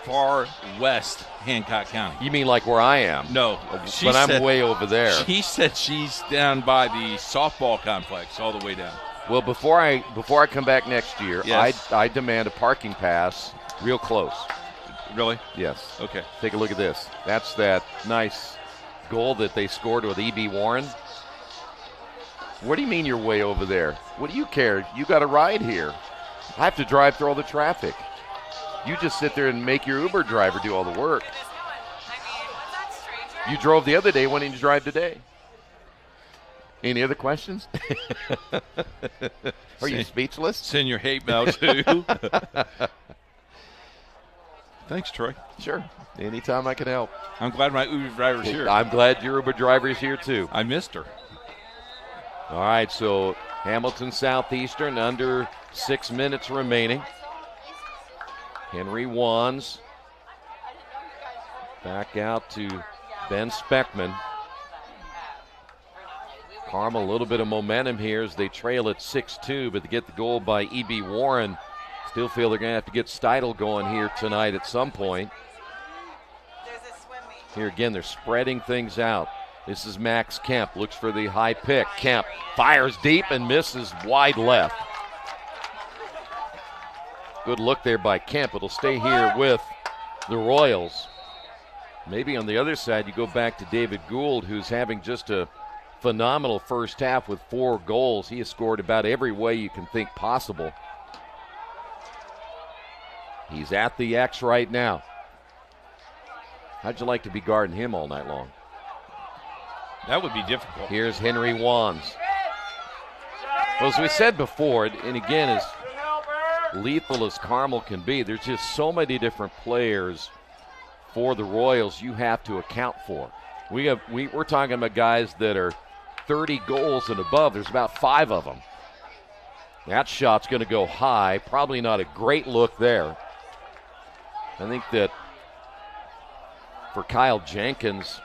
far west Hancock County. You mean like where I am? No. But I'm way over there. She said she's down by the softball complex all the way down. Well, before I come back next year, yes. I demand a parking pass real close. Really? Yes. Okay. Take a look at this. That's that nice goal that they scored with E.B. Warren. What do you mean you're way over there? What do you care? You got a ride here. I have to drive through all the traffic. You just sit there and make your Uber driver do all the work. You drove the other day. Why didn't you drive today? Any other questions? Are you speechless? Send your hate mail too. Thanks, Troy. Sure. Anytime I can help. I'm glad my Uber driver's here. I'm glad your Uber driver is here, too. I missed her. All right, so Hamilton Southeastern, under 6 minutes remaining. Henry Wands back out to Ben Speckman. Carmel, a little bit of momentum here as they trail at 6-2, but to get the goal by E.B. Warren, still feel they're going to have to get Steidel going here tonight at some point. Here again, they're spreading things out. This is Max Kemp, looks for the high pick. Kemp fires deep and misses wide left. Good look there by Kemp. It'll stay here with the Royals. Maybe on the other side, you go back to David Gould, who's having just a phenomenal first half with 4 goals. He has scored about every way you can think possible. He's at the X right now. How'd you like to be guarding him all night long? That would be difficult. Here's Henry Wands. Well, as we said before, and again, as lethal as Carmel can be, there's just so many different players for the Royals you have to account for. We're talking about guys that are 30 goals and above. There's about 5 of them. That shot's going to go high. Probably not a great look there. I think that for Kyle Jenkins,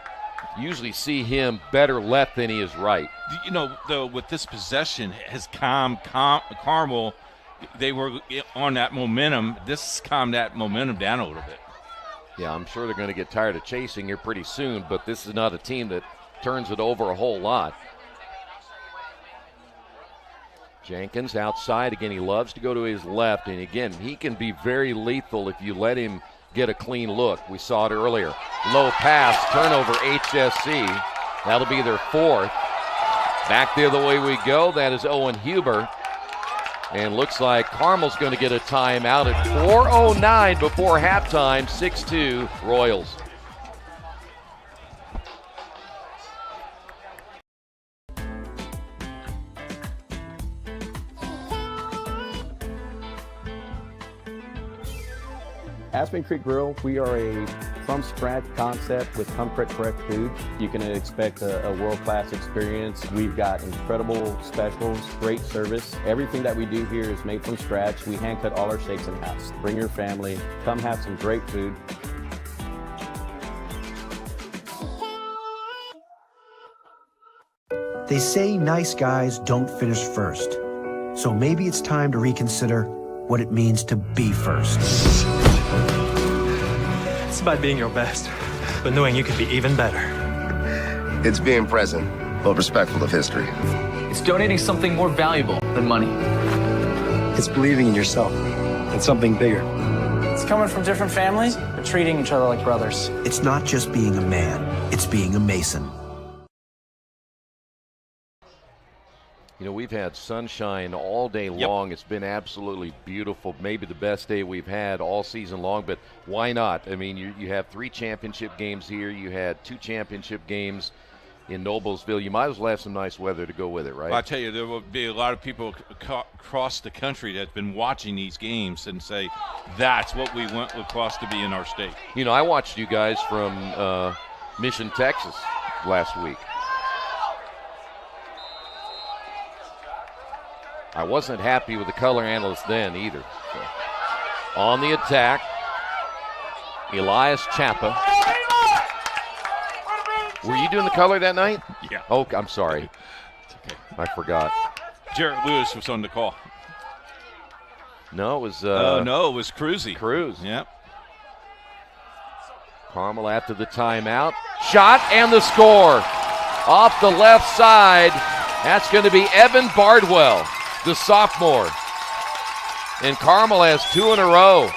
usually see him better left than he is right. You know, though, with this possession has Carmel, they were on that momentum. This calmed that momentum down a little bit. Yeah, I'm sure they're going to get tired of chasing here pretty soon, but this is not a team that turns it over a whole lot. Jenkins outside. Again, he loves to go to his left, and again, he can be very lethal if you let him get a clean look. We saw it earlier. Low pass, turnover, HSC. That'll be their 4th. Back the other way we go. That is Owen Huber. And looks like Carmel's going to get a timeout at 4:09 before halftime. 6-2 Royals. Aspen Creek Grill, we are a from-scratch concept with comfort fresh food. You can expect a world-class experience. We've got incredible specials, great service. Everything that we do here is made from scratch. We hand-cut all our steaks in-house. Bring your family, come have some great food. They say nice guys don't finish first. So maybe it's time to reconsider what it means to be first. It's about being your best, but knowing you can be even better. It's being present, but respectful of history. It's donating something more valuable than money. It's believing in yourself and something bigger. It's coming from different families, but treating each other like brothers. It's not just being a man, it's being a Mason. You know, we've had sunshine all day long. It's been absolutely beautiful. Maybe the best day we've had all season long, but why not? I mean, you have 3 championship games here. You had 2 championship games in Noblesville. You might as well have some nice weather to go with it, right? Well, I tell you, there will be a lot of people across the country that's been watching these games and say, that's what we want lacrosse to be in our state. You know, I watched you guys from Mission, Texas last week. I wasn't happy with the color analyst then either. So. On the attack, Elias Chapa. Were you doing the color that night? Yeah. Oh, I'm sorry. It's okay. I forgot. Jarrett Lewis was on the call. No, it was... no, it was Cruzy. Cruz. Yep. Carmel after the timeout. Shot and the score. Off the left side. That's going to be Evan Bardwell, the sophomore. And Carmel has 2 in a row.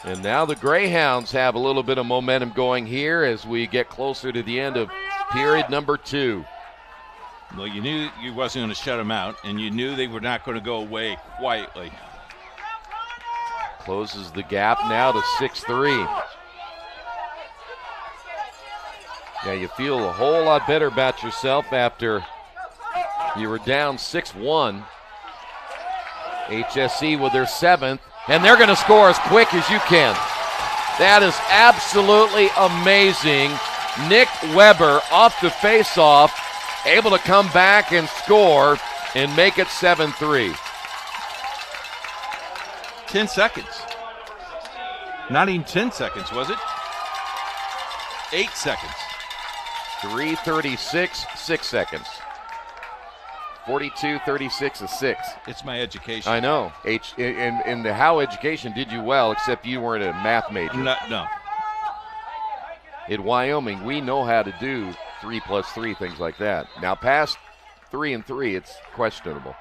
And now the Greyhounds have a little bit of momentum going here as we get closer to the end of period number 2. Well, you knew you wasn't going to shut them out, and you knew they were not going to go away quietly. Closes the gap now to 6-3. Yeah, you feel a whole lot better about yourself after you were down 6-1. HSE with their 7th, and they're going to score as quick as you can. That is absolutely amazing. Nick Weber off the faceoff, able to come back and score and make it 7-3. 10 seconds. Not even 10 seconds, was it? 8 seconds. 3:36, 6 seconds. 42-36 is 6. It's my education. I know. And the How education did you well, except you weren't a math major. No. In Wyoming, we know how to do 3+3, things like that. Now, past 3 and 3, it's questionable.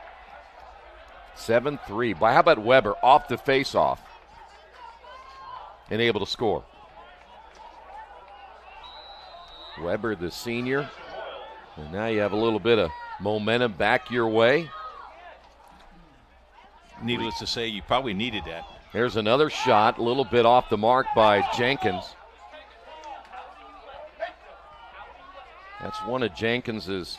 7-3. But how about Weber off the faceoff and able to score? Weber, the senior. And now you have a little bit of momentum back your way. Needless to say, you probably needed that. There's another shot, a little bit off the mark by Jenkins. That's one of Jenkins's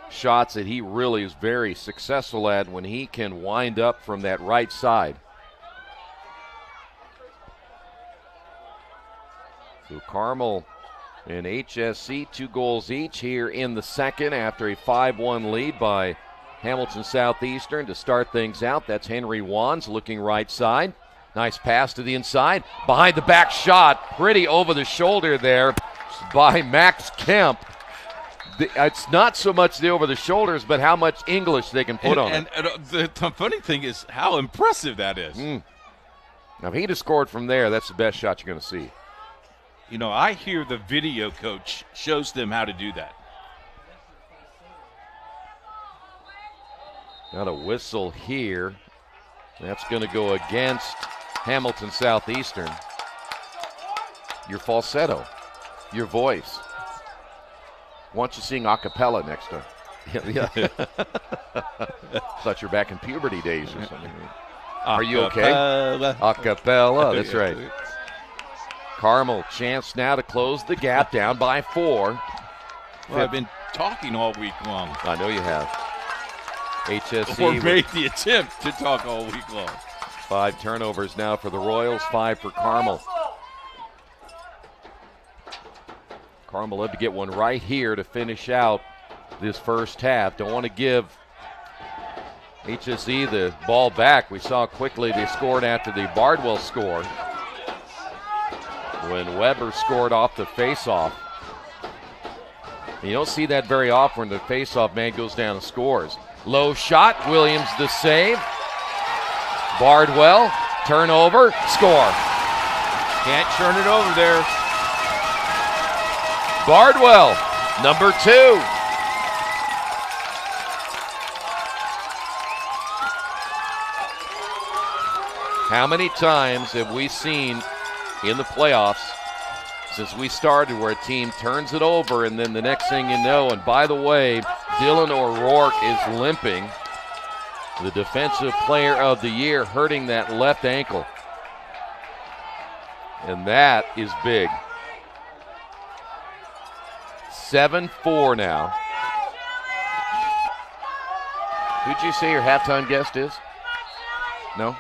shots that he really is very successful at when he can wind up from that right side. So Carmel and HSC 2 goals each here in the second after a 5-1 lead by Hamilton Southeastern to start things out. That's Henry Wands looking right side. Nice pass to the inside. Behind the back shot. Pretty over the shoulder there by Max Kemp. It's not so much the over the shoulders, but how much English they can put on it. And the funny thing is how impressive that is. Now, if he'd have scored from there, that's the best shot you're going to see. You know, I hear the video coach shows them how to do that. Got a whistle here. That's going to go against Hamilton Southeastern. Your falsetto, your voice. Want you sing a cappella next time. Yeah. Thought you're back in puberty days or something. Are you okay? A cappella, that's right. Carmel chance now to close the gap, down by 4. Well, I've been talking all week long. I know you have. HSC or made the attempt to talk all week long. 5 turnovers now for the Royals, 5 for Carmel. Carmel had to get one right here to finish out this first half. Don't want to give HSE the ball back. We saw quickly they scored after the Bardwell score when Weber scored off the faceoff. You don't see that very often when the faceoff man goes down and scores. Low shot, Williams the save. Bardwell, turnover, score. Can't turn it over there. Bardwell, number 2. How many times have we seen in the playoffs since we started, where a team turns it over and then the next thing you know, and by the way, Dylan O'Rourke is limping. The Defensive Player of the Year, hurting that left ankle. And that is big. 7-4 now. Who'd you say your halftime guest is? No?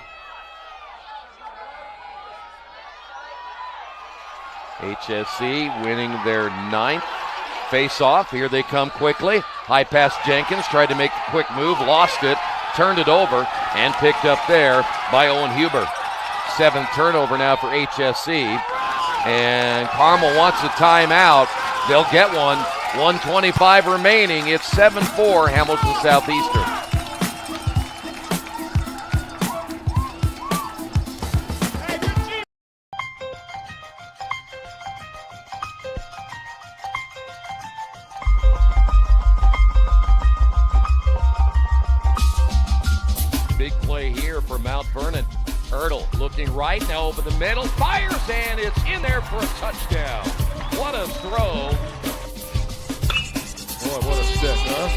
HSC winning their 9th face-off. Here they come quickly. High pass Jenkins, tried to make a quick move, lost it, turned it over, and picked up there by Owen Huber. 7th turnover now for HSC. And Carmel wants a timeout. They'll get one. 1:25 remaining. It's 7-4 Hamilton Southeastern. Big play here for Mount Vernon. Ertl looking right, now over the middle, fires, and it's in there for a touchdown. What a throw. Boy, what a stick, huh?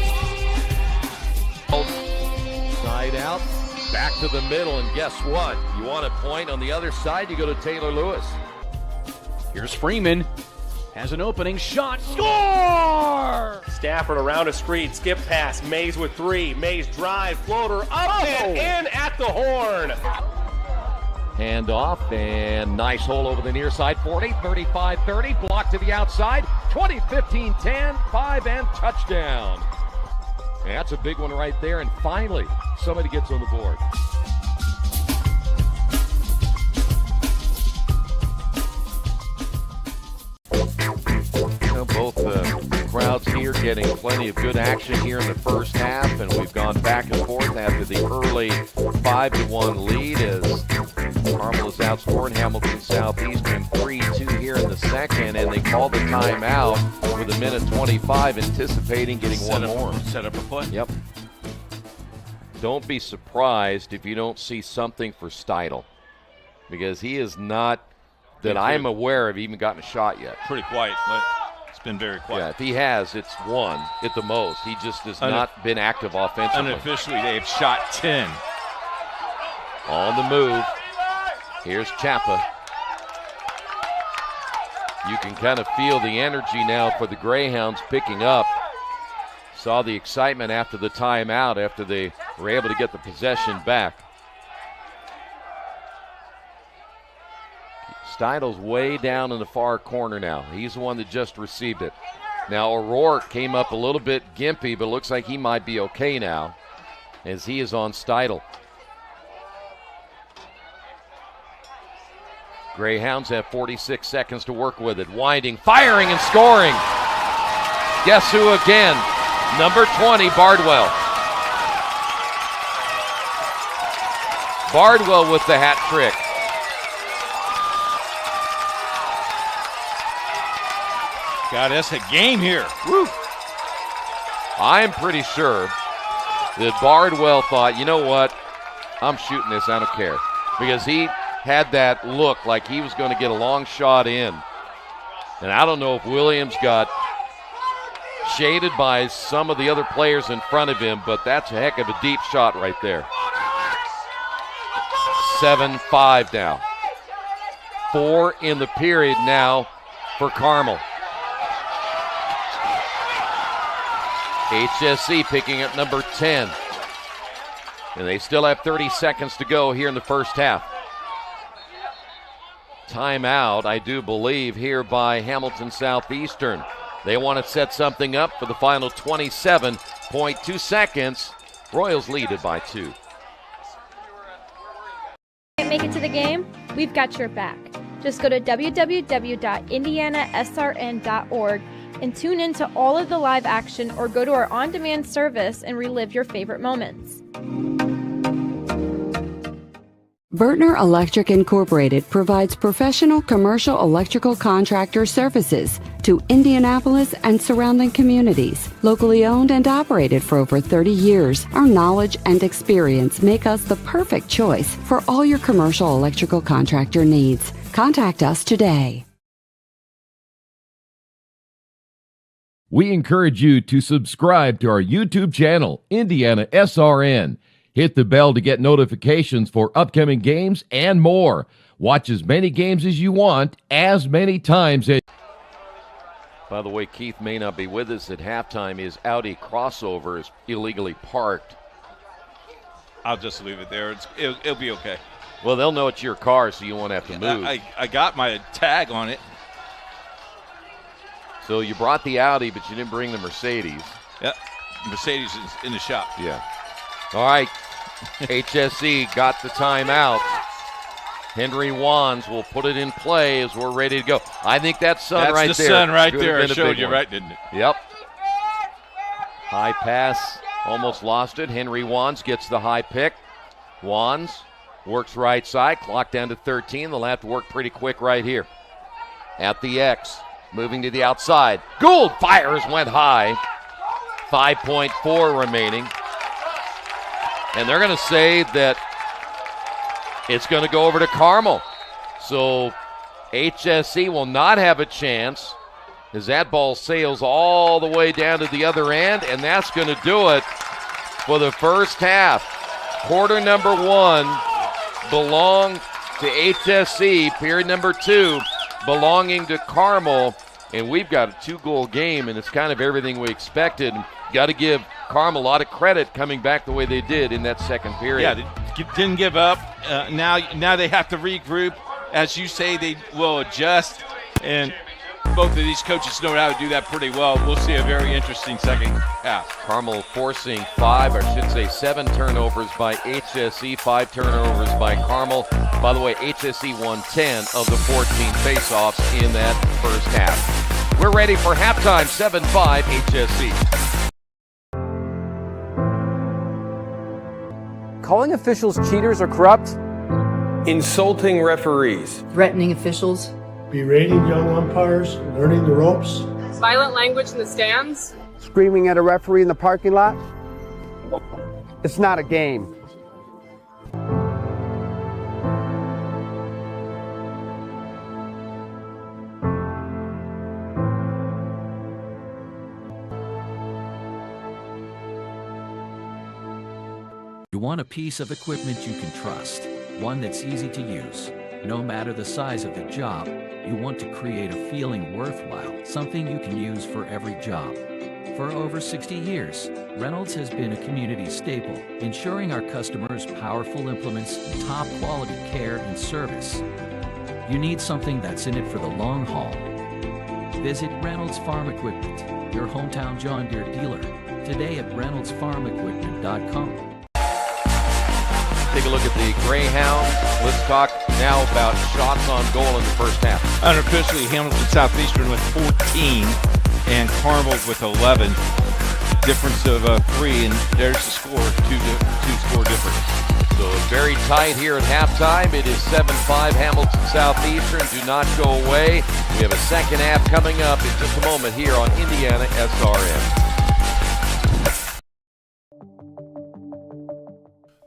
Side out, back to the middle, and guess what? You want a point on the other side, you go to Taylor Lewis. Here's Freeman. Has an opening shot. Score! Stafford around a screen. Skip pass. Mays with 3. Mays drive. Floater up and in at the horn. Hand off, and nice hole over the near side. 40, 35, 30. Block to the outside. 20, 15, 10, 5, and touchdown. And that's a big one right there. And finally, somebody gets on the board. Both crowds here getting plenty of good action here in the first half, and we've gone back and forth after the early 5-1 lead as Carmel is outscoring Hamilton Southeastern 3-2 here in the second, and they call the timeout with 1:25, anticipating getting one more. Set up a play. Yep. Don't be surprised if you don't see something for Steidel, because he is not, that I am aware of, even gotten a shot yet. Pretty quiet. It's been very quiet. Yeah, if he has, it's one at the most. He just has not been active offensively. Unofficially, they've shot 10. On the move. Here's Chapa. You can kind of feel the energy now for the Greyhounds picking up. Saw the excitement after the timeout, after they were able to get the possession back. Steidel's way down in the far corner now. He's the one that just received it. Now O'Rourke came up a little bit gimpy, but looks like he might be okay now as he is on Steidel. Greyhounds have 46 seconds to work with it. Winding, firing, and scoring. Guess who again? Number 20, Bardwell. Bardwell with the hat trick. God, that's a game here. Woo. I'm pretty sure that Bardwell thought, you know what, I'm shooting this, I don't care. Because he had that look like he was going to get a long shot in. And I don't know if Williams got shaded by some of the other players in front of him, but that's a heck of a deep shot right there. 7-5 now. 4 in the period now for Carmel. HSC picking up number 10. And they still have 30 seconds to go here in the first half. Timeout, I do believe, here by Hamilton Southeastern. They want to set something up for the final 27.2 seconds. Royals lead it by 2. Can't make it to the game? We've got your back. Just go to www.IndianaSRN.org and tune in to all of the live action, or go to our on-demand service and relive your favorite moments. Bertner Electric Incorporated provides professional commercial electrical contractor services to Indianapolis and surrounding communities. Locally owned and operated for over 30 years, our knowledge and experience make us the perfect choice for all your commercial electrical contractor needs. Contact us today. We encourage you to subscribe to our YouTube channel, IndianaSRN. Hit the bell to get notifications for upcoming games and more. Watch as many games as you want, as many times as... By the way, Keith may not be with us at halftime. His Audi crossover is illegally parked. I'll just leave it there. It'll be okay. Well, they'll know it's your car, so you won't have to move. I got my tag on it. So you brought the Audi, but you didn't bring the Mercedes. Yeah, Mercedes is in the shop. Yeah. All right, HSE got the timeout. Henry Wands will put it in play as we're ready to go. I think that sun right there. That's the sun right there. I showed you right, didn't it? Yep. High pass, almost lost it. Henry Wands gets the high pick. Wands works right side, clock down to 13. They'll have to work pretty quick right here. At the X. Moving to the outside. Gould fires, went high. 5.4 remaining. And they're going to say that it's going to go over to Carmel. So HSE will not have a chance as that ball sails all the way down to the other end, and that's going to do it for the first half. Quarter number 1 belonged to HSE. Period number 2 belonging to Carmel, and we've got a 2-goal game, and it's kind of everything we expected. Got to give Carmel a lot of credit coming back the way they did in that second period. Yeah, they didn't give up. Now they have to regroup. As you say, they will adjust, and both of these coaches know how to do that pretty well. We'll see a very interesting second half. Carmel forcing 7 turnovers by HSE, 5 turnovers by Carmel. By the way, HSE won 10 of the 14 faceoffs in that first half. We're ready for halftime, 7-5 HSE. Calling officials cheaters or corrupt. Insulting referees. Threatening officials. Berating young umpires, learning the ropes. Violent language in the stands. Screaming at a referee in the parking lot. It's not a game. You want a piece of equipment you can trust, one that's easy to use. No matter the size of the job, you want to create a feeling worthwhile, something you can use for every job. For over 60 years, Reynolds has been a community staple, ensuring our customers powerful implements, top quality care and service. You need something that's in it for the long haul. Visit Reynolds Farm Equipment, your hometown John Deere dealer, today at reynoldsfarmequipment.com. Take a look at the Greyhounds. Let's talk now about shots on goal in the first half. Unofficially, Hamilton Southeastern with 14 and Carmel with 11. Difference of 3, and there's the score, two score difference. So it's very tight here at halftime. It is 7-5 Hamilton Southeastern. Do not go away. We have a second half coming up in just a moment here on IndianaSRN.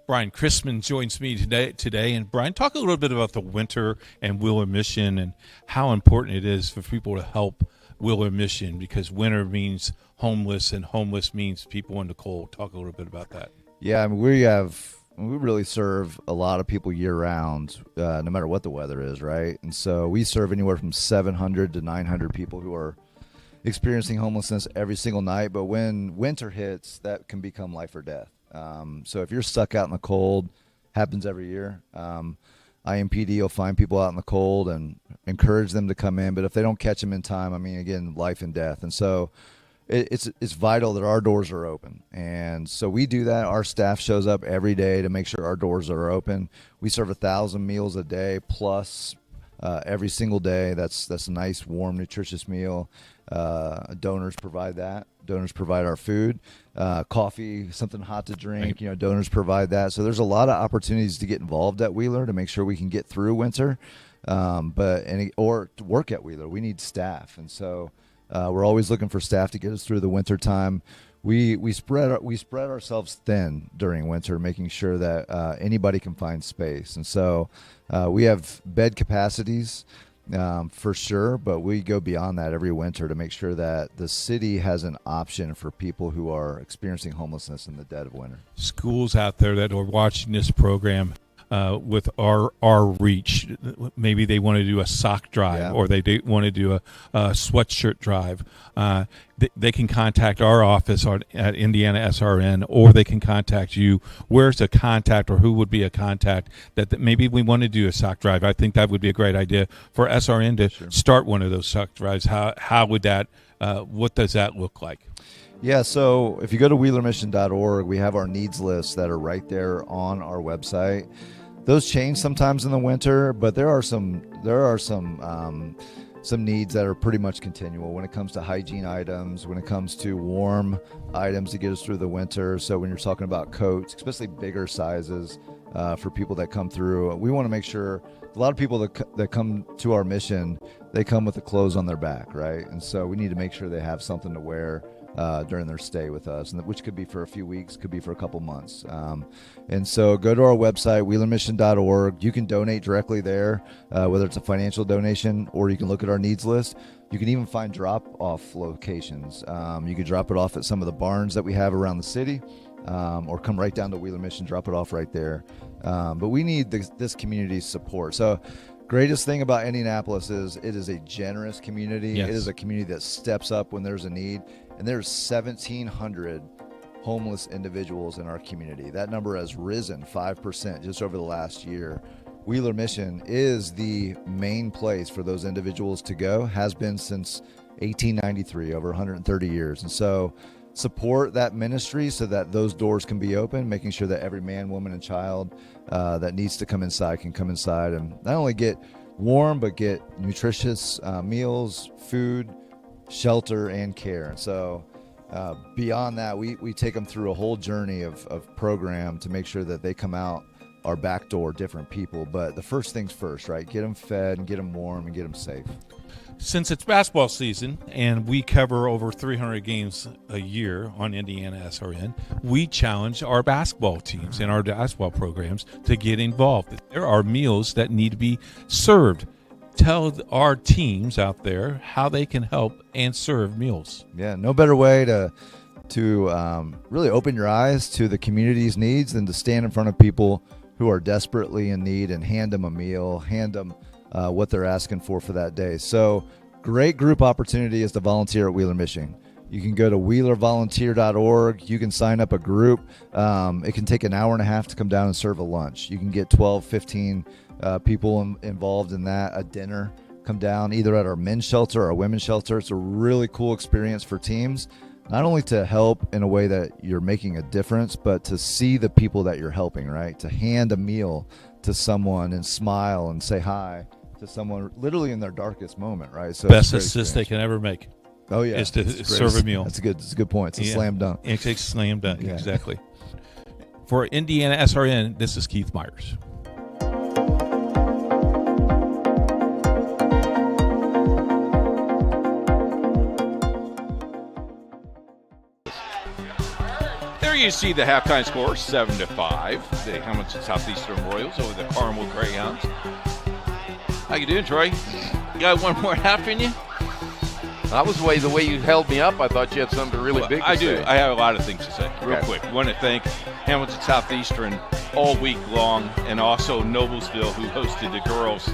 Brian Chrisman joins me today. And Brian, talk a little bit about the winter and Wheeler Mission and how important it is for people to help Wheeler Mission, because winter means homeless and homeless means people in the cold. Talk a little bit about that. Yeah, I mean, we really serve a lot of people year round, no matter what the weather is, right? And so we serve anywhere from 700 to 900 people who are experiencing homelessness every single night. But when winter hits, that can become life or death. So if you're stuck out in the cold, happens every year. IMPD will find people out in the cold and encourage them to come in. But if they don't catch them in time, I mean, again, life and death. And so it's vital that our doors are open. And so we do that. Our staff shows up every day to make sure our doors are open. We serve 1,000 meals a day plus every single day. That's a nice, warm, nutritious meal. Donors provide that. Donors provide our food, coffee, something hot to drink. You know, donors provide that. So there's a lot of opportunities to get involved at Wheeler to make sure we can get through winter, or to work at Wheeler. We need staff, and so we're always looking for staff to get us through the winter time. We spread ourselves thin during winter, making sure that anybody can find space, and so we have bed capacities. for sure, but we go beyond that every winter to make sure that the city has an option for people who are experiencing homelessness in the dead of winter. Schools out there that are watching this program with our reach, maybe they want to do a sock drive or they want to do a sweatshirt drive. They can contact our office at IndianaSRN, or they can contact you. Where's a contact, or who would be a contact that maybe we want to do a sock drive? I think that would be a great idea for SRN to start one of those sock drives. How would that? What does that look like? Yeah, so if you go to wheelermission.org, we have our needs lists that are right there on our website. Those change sometimes in the winter, but there are some needs that are pretty much continual when it comes to hygiene items, when it comes to warm items to get us through the winter. So when you're talking about coats, especially bigger sizes for people that come through, we want to make sure a lot of people that come to our mission, they come with the clothes on their back, right? And so we need to make sure they have something to wear during their stay with us, and which could be for a few weeks, could be for a couple months. And so go to our website, wheelermission.org. You can donate directly there, whether it's a financial donation or you can look at our needs list. You can even find drop-off locations. You can drop it off at some of the barns that we have around the city, or come right down to Wheeler Mission, drop it off right there. But we need this community's support. So greatest thing about Indianapolis is it is a generous community. Yes. It is a community that steps up when there's a need. And there's 1,700 homeless individuals in our community. That number has risen 5% just over the last year. Wheeler Mission is the main place for those individuals to go, has been since 1893, over 130 years. And so support that ministry so that those doors can be open, making sure that every man, woman, and child that needs to come inside can come inside and not only get warm, but get nutritious meals, food, shelter, and care. And so beyond that, we take them through a whole journey of program to make sure that they come out our back door different people. But the first things first, right? Get them fed and get them warm and get them safe. Since it's basketball season and we cover over 300 games a year on IndianaSRN, we challenge our basketball teams and our basketball programs to get involved. There are meals that need to be served. Tell our teams out there how they can help and serve meals. Yeah, no better way to really open your eyes to the community's needs than to stand in front of people who are desperately in need and hand them a meal, hand them what they're asking for that day. So great group opportunity is to volunteer at Wheeler Mission. You can go to wheelervolunteer.org. You can sign up a group. It can take an hour and a half to come down and serve a lunch. You can get 12, 15 people involved in that, a dinner. Come down either at our men's shelter or our women's shelter. It's a really cool experience for teams, not only to help in a way that you're making a difference, but to see the people that you're helping, right? To hand a meal to someone and smile and say hi to someone literally in their darkest moment, right? So best assist they can ever make. Oh yeah, is to serve a meal. That's a good point. It's a slam dunk. It's a slam dunk, exactly. For IndianaSRN, this is Keith Myers. There you see the halftime score, 7-5. The Hamilton Southeastern Royals over the Carmel Greyhounds. How you doing, Troy? You got one more half in you? That was the way you held me up. I thought you had something really big to say. I have a lot of things to say. Real quick. I want to thank Hamilton Southeastern all week long, and also Noblesville, who hosted the girls.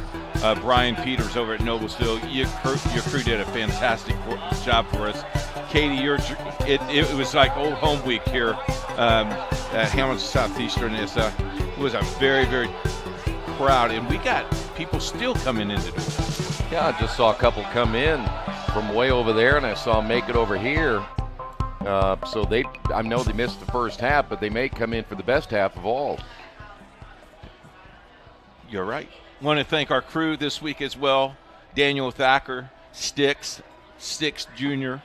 Brian Peters over at Noblesville. Your crew did a fantastic job for us. Katie, it was like old home week here at Hamilton Southeastern. It was a very, very crowd, and we got people still coming in the door. Yeah, I just saw a couple come in from way over there, and I saw them make it over here. So I know they missed the first half, but they may come in for the best half of all. You're right. Want to thank our crew this week as well. Daniel Thacker, Sticks Jr.,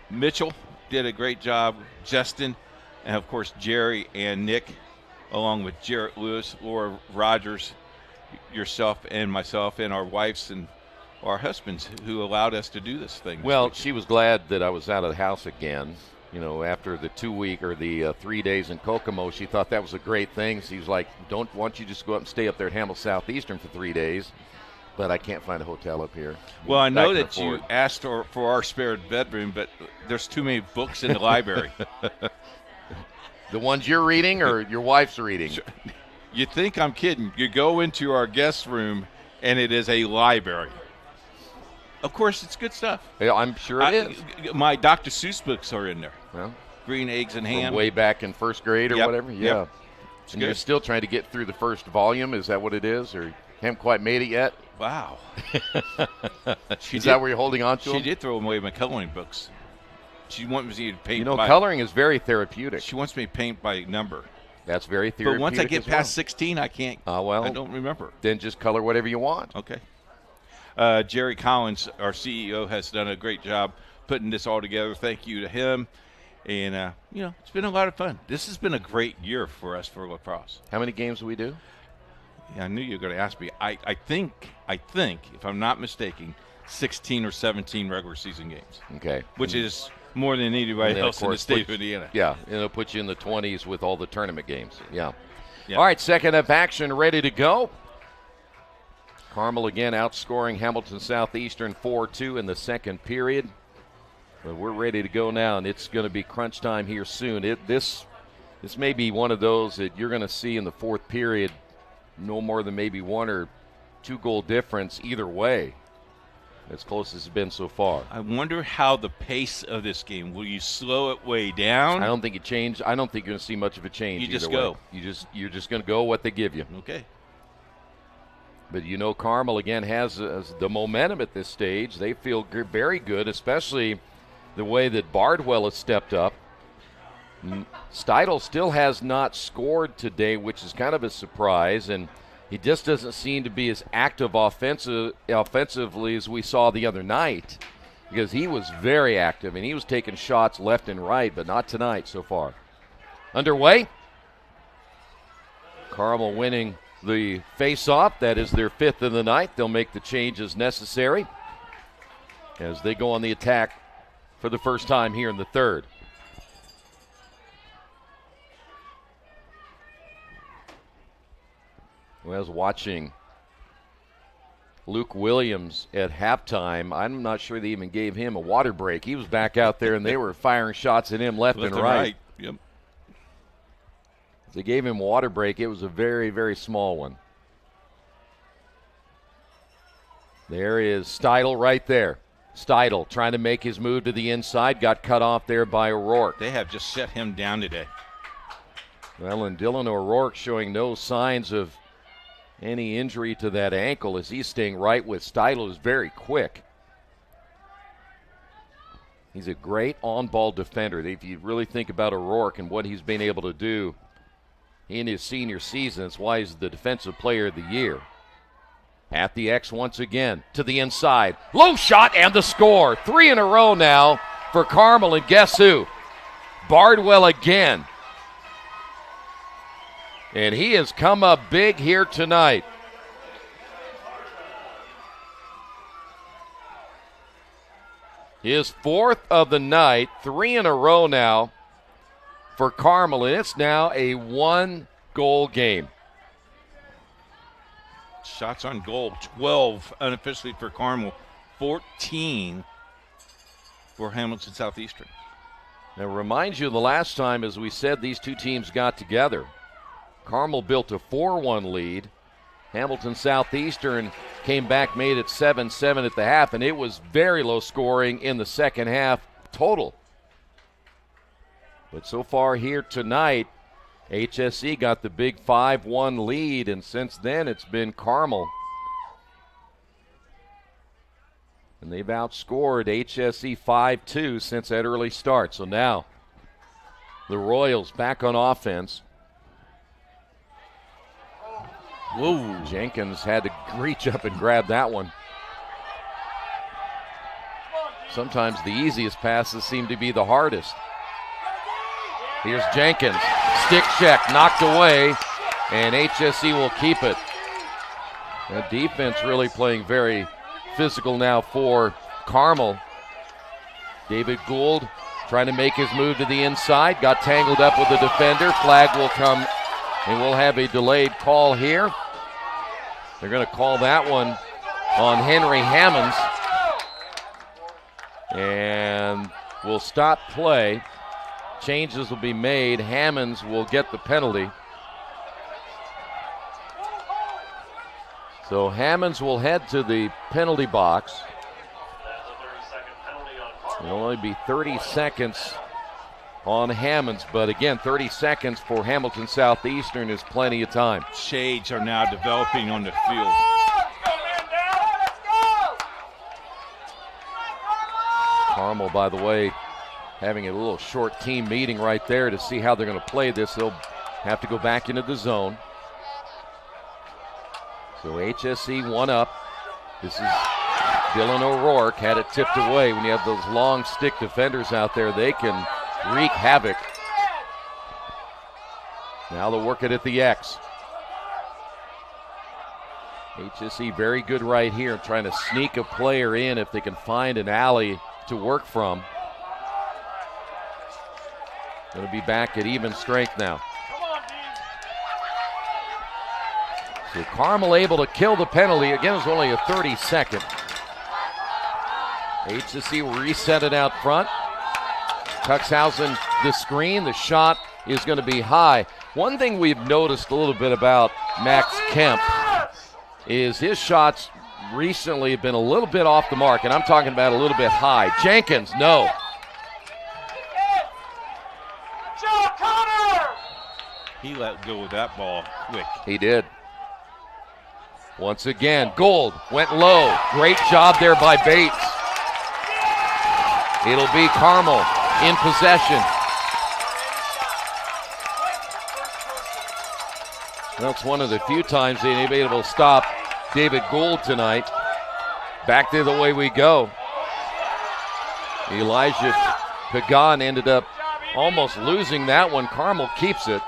Mitchell did a great job, Justin, and of course Jerry and Nick, along with Jarrett Lewis, Laura Rogers, yourself and myself, and our wives and our husbands who allowed us to do this thing. Well, she was glad that I was out of the house again. You know, after the 2 week or the 3 days in Kokomo, she thought that was a great thing. She was like, why don't you just go up and stay up there at Hamilton Southeastern for 3 days? but I can't find a hotel up here. Well, I know that you asked for our spare bedroom, but there's too many books in the library. The ones you're reading or your wife's reading? You think I'm kidding. You go into our guest room, and it is a library. Of course, it's good stuff. Yeah, I'm sure it is. My Dr. Seuss books are in there. Well, Green Eggs and Ham. From way back in first grade or whatever? Yeah. Yep. And you're still trying to get through the first volume? Is that what it is? Or haven't quite made it yet? Wow. Is that where you're holding on to them? She did throw away my coloring books. She wants me to paint coloring is very therapeutic. She wants me to paint by number. That's very therapeutic. But once I get past 16, I can't. I don't remember. Then just color whatever you want. Okay. Jerry Collins, our CEO, has done a great job putting this all together. Thank you to him. And, it's been a lot of fun. This has been a great year for us for lacrosse. How many games do we do? Yeah, I knew you were going to ask me. I think, if I'm not mistaken, 16 or 17 regular season games. Okay. Which is more than anybody else in the state of Indiana. Yeah, it'll put you in the 20s with all the tournament games. Yeah. All right, second up action ready to go. Carmel again outscoring Hamilton Southeastern 4-2 in the second period. But we're ready to go now, and it's going to be crunch time here soon. This may be one of those that you're going to see in the fourth period, no more than maybe 1 or 2 goal difference either way, as close as it's been so far. I wonder how the pace of this game, will you slow it way down? I don't think it changed. I don't think you're going to see much of a change. You just either go. Way. You're just going to go what they give you. Okay. But Carmel again has the momentum at this stage. They feel very good, especially the way that Bardwell has stepped up. Steidl still has not scored today, which is kind of a surprise, and he just doesn't seem to be as active offensively as we saw the other night, because he was very active, and he was taking shots left and right, but not tonight so far. Underway. Carmel winning the face-off. That is their 5th of the night. They'll make the changes necessary as they go on the attack for the first time here in the third. I was watching Luke Williams at halftime. I'm not sure they even gave him a water break. He was back out there, and they were firing shots at him left and right. Yep. They gave him a water break. It was a very, very small one. There is Steidl right there. Steidl trying to make his move to the inside. Got cut off there by O'Rourke. They have just set him down today. Well, and Dylan O'Rourke showing no signs of any injury to that ankle as he's staying right with Steidl, who's very quick. He's a great on-ball defender. If you really think about O'Rourke and what he's been able to do in his senior season, that's why he's the Defensive Player of the Year. At the X once again, to the inside. Low shot and the score. 3 in a row now for Carmel, and guess who? Bardwell again. And he has come up big here tonight. His 4th of the night, 3 in a row now for Carmel, and it's now a 1-goal game. Shots on goal, 12 unofficially for Carmel, 14 for Hamilton Southeastern. Now, reminds you of the last time, as we said, these two teams got together. Carmel built a 4-1 lead. Hamilton Southeastern came back, made it 7-7 at the half, and it was very low scoring in the second half total. But so far here tonight, HSE got the big 5-1 lead, and since then it's been Carmel. And they've outscored HSE 5-2 since that early start. So now the Royals back on offense. Whoa. Jenkins had to reach up and grab that one. Sometimes the easiest passes seem to be the hardest. Here's Jenkins. Stick check, knocked away, and HSE will keep it. The defense really playing very physical now for Carmel. David Gould trying to make his move to the inside. Got tangled up with the defender. Flag will come, and we'll have a delayed call here. They're going to call that one on Henry Hammonds. And we'll stop play. Changes will be made. Hammonds will get the penalty. So Hammonds will head to the penalty box. It'll only be 30 seconds on Hammonds, but again, 30 seconds for Hamilton Southeastern is plenty of time. Shades are now developing on the field. Carmel, by the way, having a little short team meeting right there to see how they're going to play this. They'll have to go back into the zone. So HSE one up. This is Dylan O'Rourke, had it tipped away. When you have those long stick defenders out there, they can wreak havoc. Now they'll work it at the X. HSE very good right here, trying to sneak a player in if they can find an alley to work from. Going to be back at even strength now. So Carmel able to kill the penalty. Again, it was only a 30-second. HSE will reset it out front. Cuxhausen the screen. The shot is going to be high. One thing we've noticed a little bit about Max Kemp is his shots recently have been a little bit off the mark, and I'm talking about a little bit high. Jenkins, no. He let go of that ball quick. He did. Once again, Gould went low. Great job there by Bates. It'll be Carmel in possession. That's one of the few times they've been able to stop David Gould tonight. Back to the way we go. Elijah Pagan ended up almost losing that one. Carmel keeps it.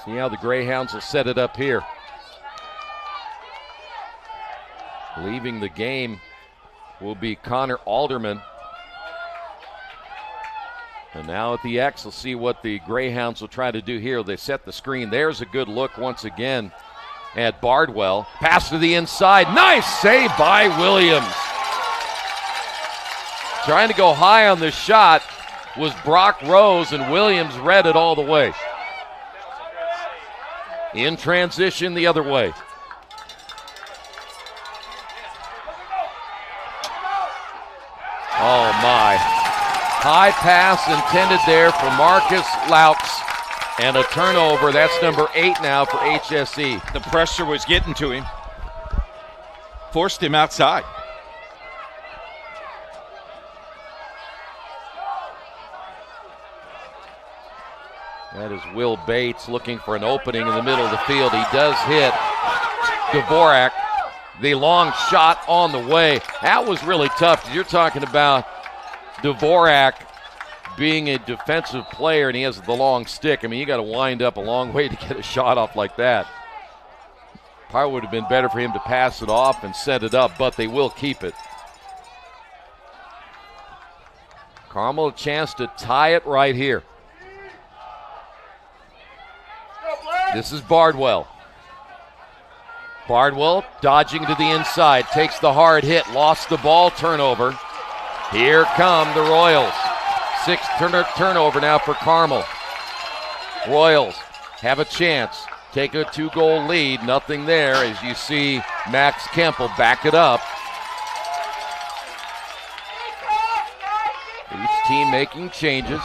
See how the Greyhounds will set it up here. Leaving the game will be Connor Alderman. And now at the X, we'll see what the Greyhounds will try to do here. They set the screen. There's a good look once again at Bardwell. Pass to the inside. Nice save by Williams. Trying to go high on the shot was Brock Rose, and Williams read it all the way. In transition the other way. Oh my. High pass intended there for Marcus Laux, and a turnover. That's number 8 now for HSE. The pressure was getting to him. Forced him outside. That is Will Bates looking for an opening in the middle of the field. He does hit Dvorak. The long shot on the way. That was really tough. You're talking about Dvorak being a defensive player, and he has the long stick. I mean, you got to wind up a long way to get a shot off like that. Probably would have been better for him to pass it off and set it up, but they will keep it. Carmel a chance to tie it right here. This is Bardwell. Bardwell dodging to the inside, takes the hard hit, lost the ball, turnover. Here come the Royals. 6th turnover now for Carmel. Royals have a chance, take a 2-goal lead, nothing there as you see Max Kemp will back it up. Each team making changes.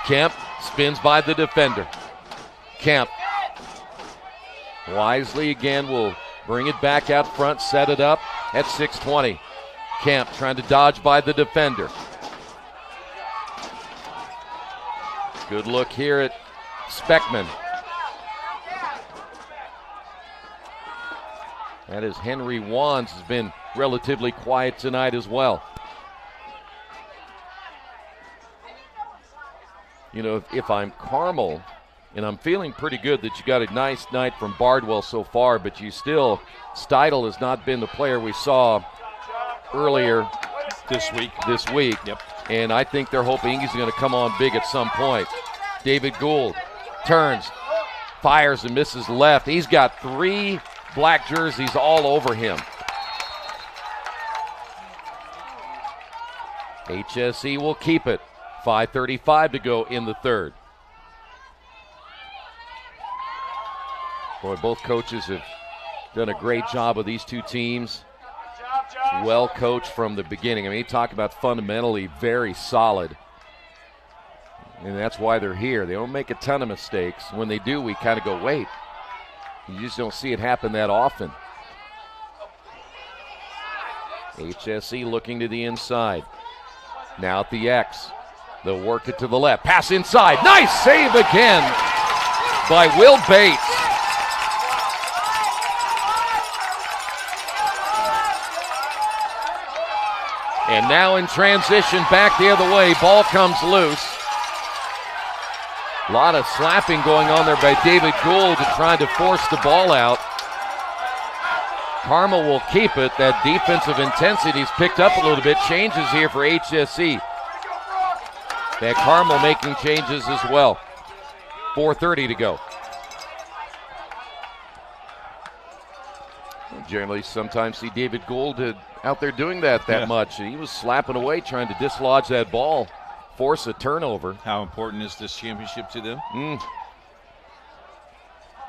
Kemp spins by the defender. Kemp wisely again will bring it back out front, set it up at 6:20. Kemp trying to dodge by the defender. Good look here at Speckman. That is Henry Wands, has been relatively quiet tonight as well. You know, if I'm Carmel, and I'm feeling pretty good that you got a nice night from Bardwell so far, but you still, Steidel has not been the player we saw earlier this week. Yep. And I think they're hoping he's going to come on big at some point. David Gould turns, Fires and misses left. He's got 3 black jerseys all over him. HSE will keep it. 5:35 to go in the third. Boy, both coaches have done a great job with these two teams. Well coached from the beginning. I mean, you talk about fundamentally very solid. And that's why they're here. They don't make a ton of mistakes. When they do, we kind of go, wait. You just don't see it happen that often. HSE looking to the inside. Now at the X. They'll work it to the left. Pass inside. Nice save again by Will Bates. And now in transition, back the other way. Ball comes loose. A lot of slapping going on there by David Gould to try to force the ball out. Carmel will keep it. That defensive intensity's picked up a little bit. Changes here for HSE. That Carmel making changes as well. 4:30 to go. Generally, sometimes see David Gould out there doing that much. He was slapping away, trying to dislodge that ball, force a turnover. How important is this championship to them?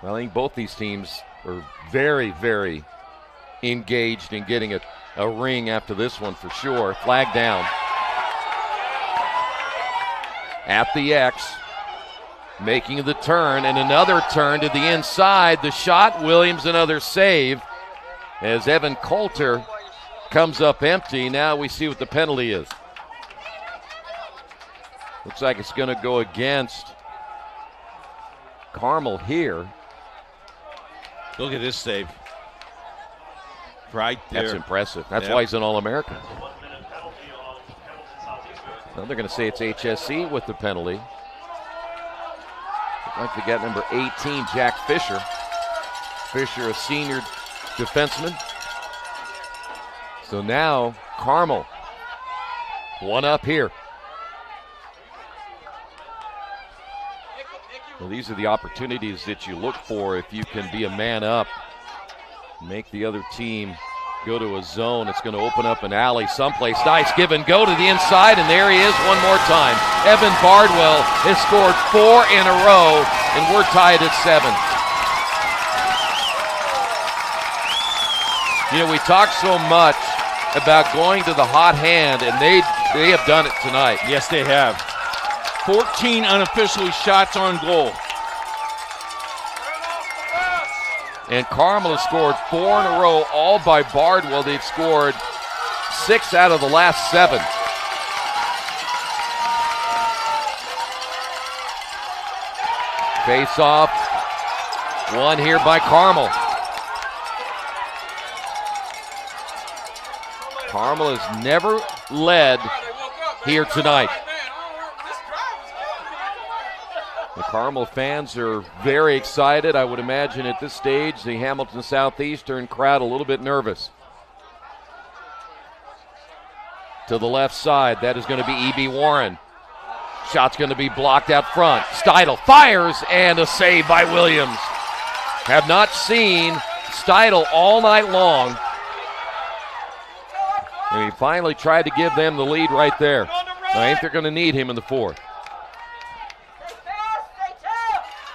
Well, I think both these teams are very, very engaged in getting a ring after this one for sure. Flag down. At the X, making the turn, and another turn to the inside. The shot, Williams another save as Evan Coulter comes up empty. Now we see what the penalty is. Looks like it's going to go against Carmel here. Look at this save. Right there. That's impressive. That's why he's an All-American. Well, they're going to say it's HSE with the penalty. Looks like they got number 18, Jack Fisher. Fisher, a senior defenseman. So now Carmel, one up here. Well, these are the opportunities that you look for if you can be a man up, make the other team go to a zone. It's going to open up an alley someplace. Nice give and go to the inside, and there he is one more time. Evan Bardwell has scored 4 in a row, and we're tied at 7. You know, we talk so much about going to the hot hand, and they have done it tonight. Yes, they have. 14 unofficially shots on goal. And Carmel has scored 4 in a row, all by Bardwell. They've scored 6 out of the last 7. Face off. One here by Carmel. Carmel has never led here tonight. The Carmel fans are very excited. I would imagine at this stage the Hamilton Southeastern crowd a little bit nervous. To the left side, that is going to be E.B. Warren. Shot's going to be blocked out front. Steidel fires, and a save by Williams. Have not seen Steidel all night long. And he finally tried to give them the lead right there. I think they're going to need him in the fourth.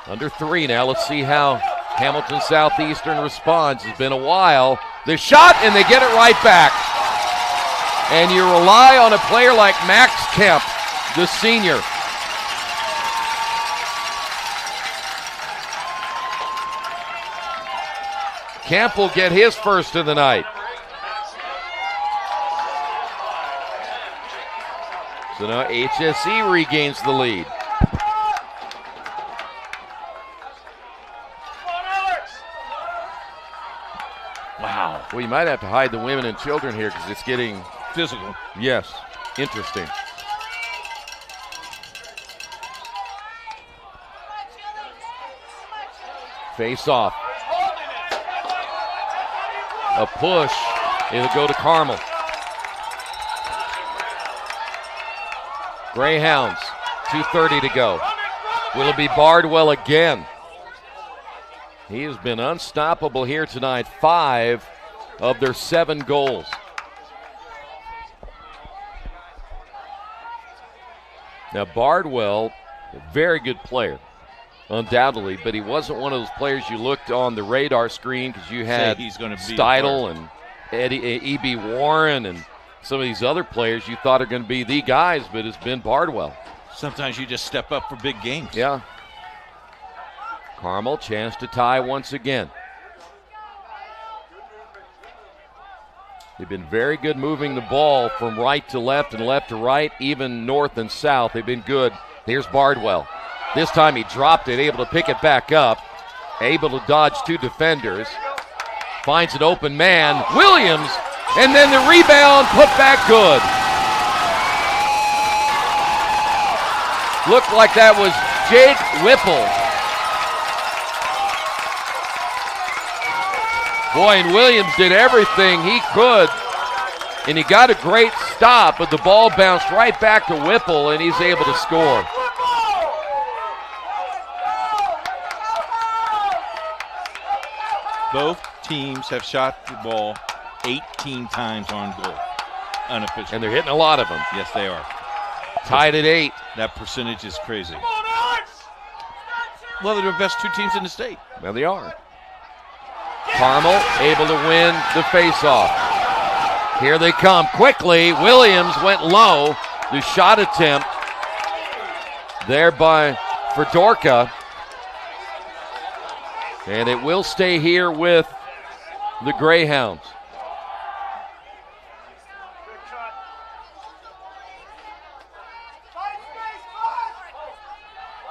Under 3 now. Let's see how Hamilton Southeastern responds. It's been a while. The shot, and they get it right back. And you rely on a player like Max Kemp, the senior. Kemp will get his first of the night. So now HSE regains the lead. Wow. Well, you might have to hide the women and children here because it's getting physical. Yes. Interesting. Face off. A push. It'll go to Carmel. Greyhounds. 2:30 to go. Will it be Bardwell again? He has been unstoppable here tonight. 5 of their 7 goals. Now Bardwell, a very good player, undoubtedly, but he wasn't one of those players you looked on the radar screen because you had Steidel and E.B. Warren and some of these other players you thought are going to be the guys, but it's been Bardwell. Sometimes you just step up for big games. Yeah. Carmel, chance to tie once again. They've been very good moving the ball from right to left and left to right, even north and south. They've been good. Here's Bardwell. This time he dropped it, able to pick it back up, able to dodge 2 defenders. Finds an open man, Williams, and then the rebound put back good. Looked like that was Jake Whipple. Boy, and Williams did everything he could, and he got a great stop, but the ball bounced right back to Whipple, and he's able to score. Both teams have shot the ball 18 times on goal, unofficial. And they're hitting a lot of them. Yes, they are. Tied at 8. That percentage is crazy. Well, they're the best 2 teams in the state. Well, they are. Carmel able to win the faceoff. Here they come quickly. Williams went low. The shot attempt there by Fedorka. And it will stay here with the Greyhounds.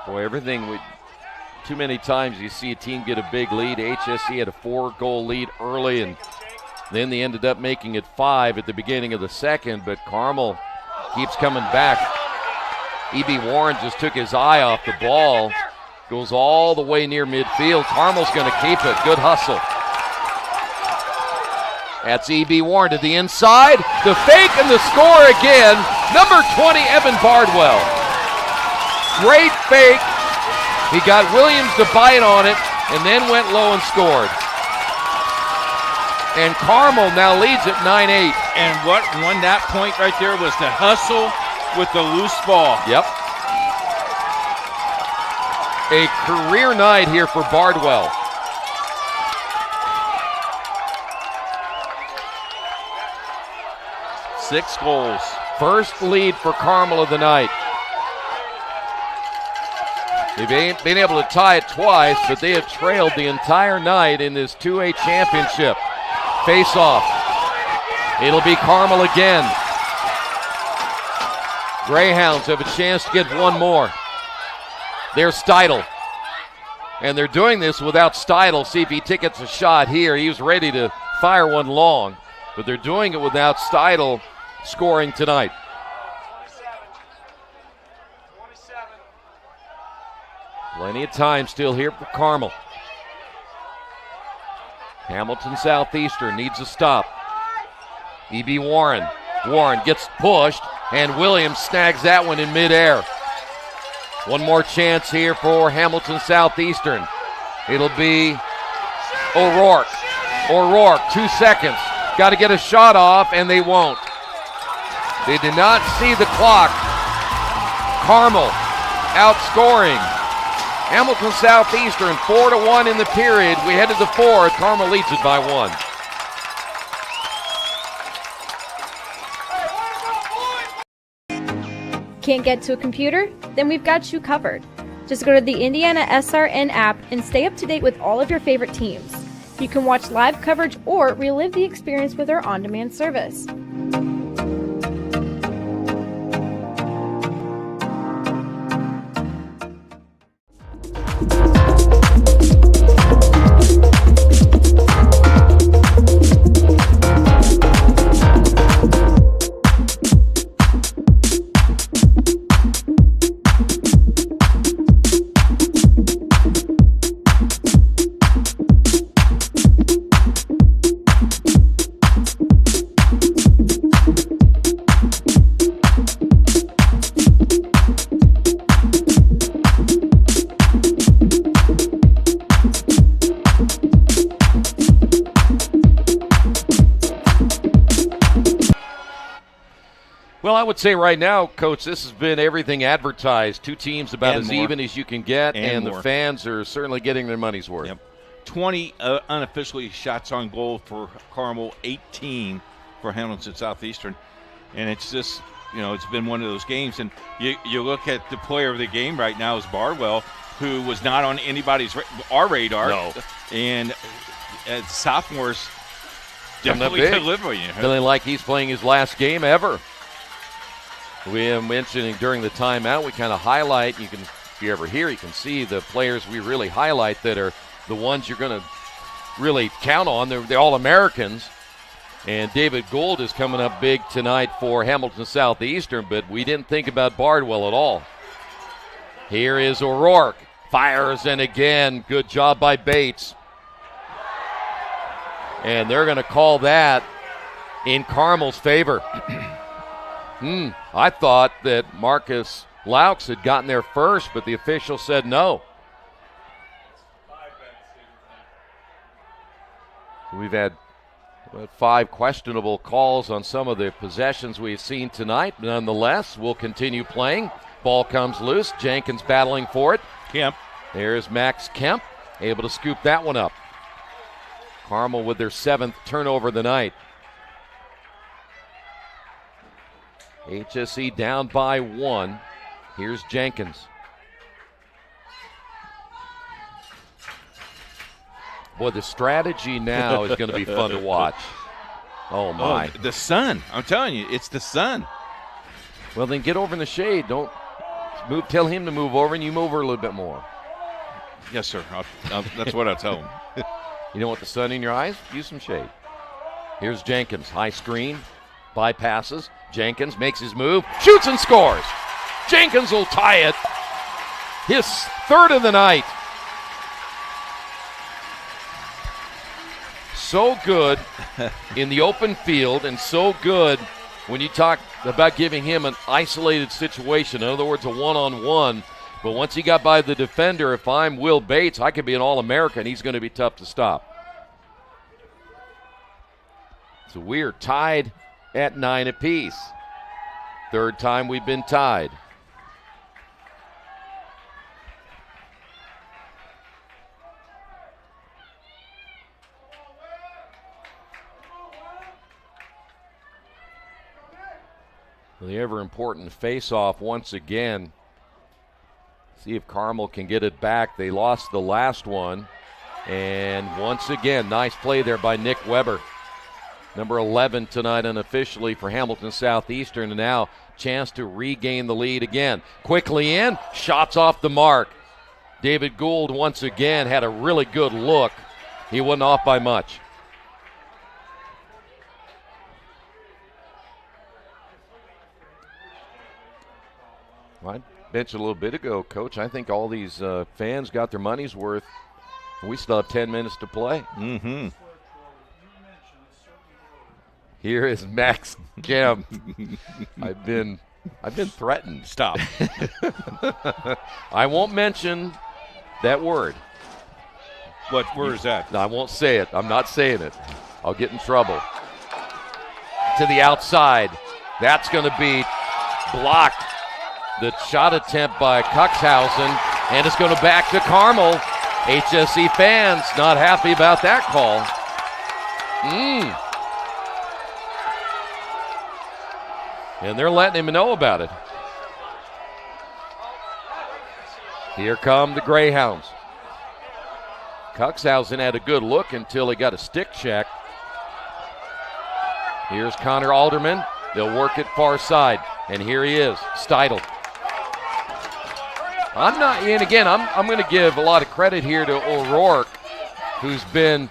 Boy, too many times you see a team get a big lead. HSE had a 4-goal lead early, and then they ended up making it 5 at the beginning of the second, but Carmel keeps coming back. E.B. Warren just took his eye off the ball. Goes all the way near midfield. Carmel's going to keep it. Good hustle. That's E.B. Warren to the inside. The fake and the score again. Number 20, Evan Bardwell. Great fake. He got Williams to bite on it and then went low and scored. And Carmel now leads at 9-8. And what won that point right there was the hustle with the loose ball. Yep. A career night here for Bardwell. Six goals. First lead for Carmel of the night. They've been able to tie it twice, but they have trailed the entire night in this 2A championship. Face off. It'll be Carmel again. Greyhounds have a chance to get one more. There's Steidel. And they're doing this without Steidel. See if he tickets a shot here. He was ready to fire one long, but they're doing it without Steidel scoring tonight. Plenty of time still here for Carmel. Hamilton Southeastern needs a stop. E.B. Warren. Warren gets pushed, and Williams snags that one in midair. One more chance here for Hamilton Southeastern. It'll be O'Rourke. O'Rourke, 2 seconds. Got to get a shot off, and they won't. They did not see the clock. Carmel outscoring Hamilton Southeastern 4-1 in the period. We head to the 4th. Carmel leads it by 1. Can't get to a computer? Then we've got you covered. Just go to the IndianaSRN app and stay up to date with all of your favorite teams. You can watch live coverage or relive the experience with our on-demand service. I would say right now, Coach, this has been everything advertised. Two teams about And as more. even as you can get, and more. the fans are certainly getting their money's worth. Yep. 20 unofficially shots on goal for Carmel, 18 for Hamilton Southeastern. And it's just, it's been one of those games. And you look at the player of the game right now is Bardwell, who was not on anybody's our radar. No. And sophomores definitely delivering. Feeling like he's playing his last game ever. We are mentioning during the timeout, we kind of highlight, if you're ever here, you can see the players we really highlight that are the ones you're going to really count on. They're All-Americans. And David Gould is coming up big tonight for Hamilton Southeastern, but we didn't think about Bardwell at all. Here is O'Rourke. Fires, and again, good job by Bates. And they're going to call that in Carmel's favor. I thought that Marcus Laux had gotten there first, but the official said no. We've had 5 questionable calls on some of the possessions we've seen tonight. Nonetheless, we'll continue playing. Ball comes loose. Jenkins battling for it. Kemp. There's Max Kemp, able to scoop that one up. Carmel with their 7th turnover of the night. HSE down by 1. Here's Jenkins. Boy, the strategy now is going to be fun to watch. Oh, my. Oh, the sun. I'm telling you, it's the sun. Well, then get over in the shade. Don't move. Tell him to move over, and you move over a little bit more. Yes, sir. That's what I'll tell him. You don't want the sun in your eyes? Use some shade. Here's Jenkins. High screen. Bypasses. Jenkins makes his move. Shoots and scores. Jenkins will tie it. His 3rd of the night. So good in the open field, and so good when you talk about giving him an isolated situation. In other words, a one-on-one. But once he got by the defender, if I'm Will Bates, I could be an All-American. He's going to be tough to stop. So we are tied at 9 apiece. 3rd time we've been tied. The ever-important face-off once again. See if Carmel can get it back. They lost the last one. And once again, nice play there by Nick Weber. Number 11 tonight unofficially for Hamilton Southeastern. And now chance to regain the lead again. Quickly in, shots off the mark. David Gould once again had a really good look. He wasn't off by much. I mentioned a little bit ago, Coach, I think all these fans got their money's worth. We still have 10 minutes to play. Mm-hmm. Here is Max Kemp. I've been threatened. Stop. I won't mention that word. What word is that? No, I won't say it. I'm not saying it. I'll get in trouble. To the outside. That's going to be blocked. The shot attempt by Cuxhausen, and it's going to back to Carmel. HSE fans not happy about that call. And they're letting him know about it. Here come the Greyhounds. Cuxhausen had a good look until he got a stick check. Here's Connor Alderman. They'll work it far side. And here he is, Steidel. I'm going to give a lot of credit here to O'Rourke, who's been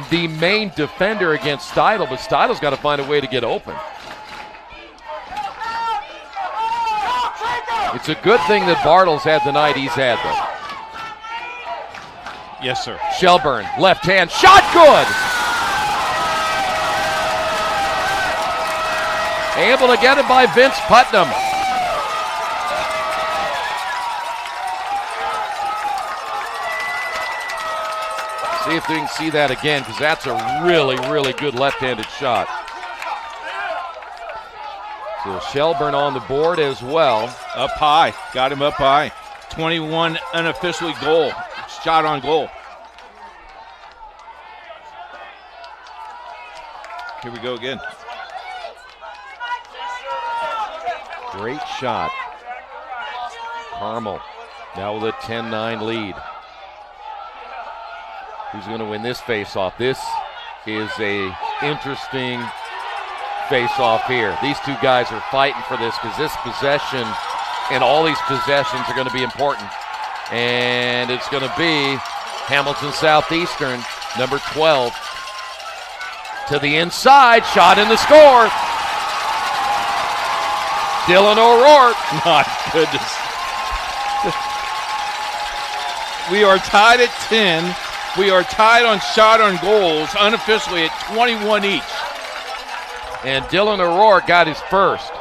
the main defender against Steidel, but Steidel's got to find a way to get open. It's a good thing that Bartles had the night he's had, though. Yes, sir. Shelburne, left hand, shot good! Able to get it by Vince Putnam. See if we can see that again, because that's a really, really good left-handed shot. So Shelburne on the board as well. Up high. Got him up high. 21 unofficially goal. Shot on goal. Here we go again. Great shot. Carmel now with a 10-9 lead. Who's going to win this face-off? This is a interesting face-off here. These two guys are fighting for this because this possession and all these possessions are going to be important. And it's going to be Hamilton Southeastern, number 12. To the inside, shot in the score. Dylan O'Rourke. My goodness. We are tied at 10. We are tied on shot on goals, unofficially at 21 each. And Dylan O'Rourke got his first.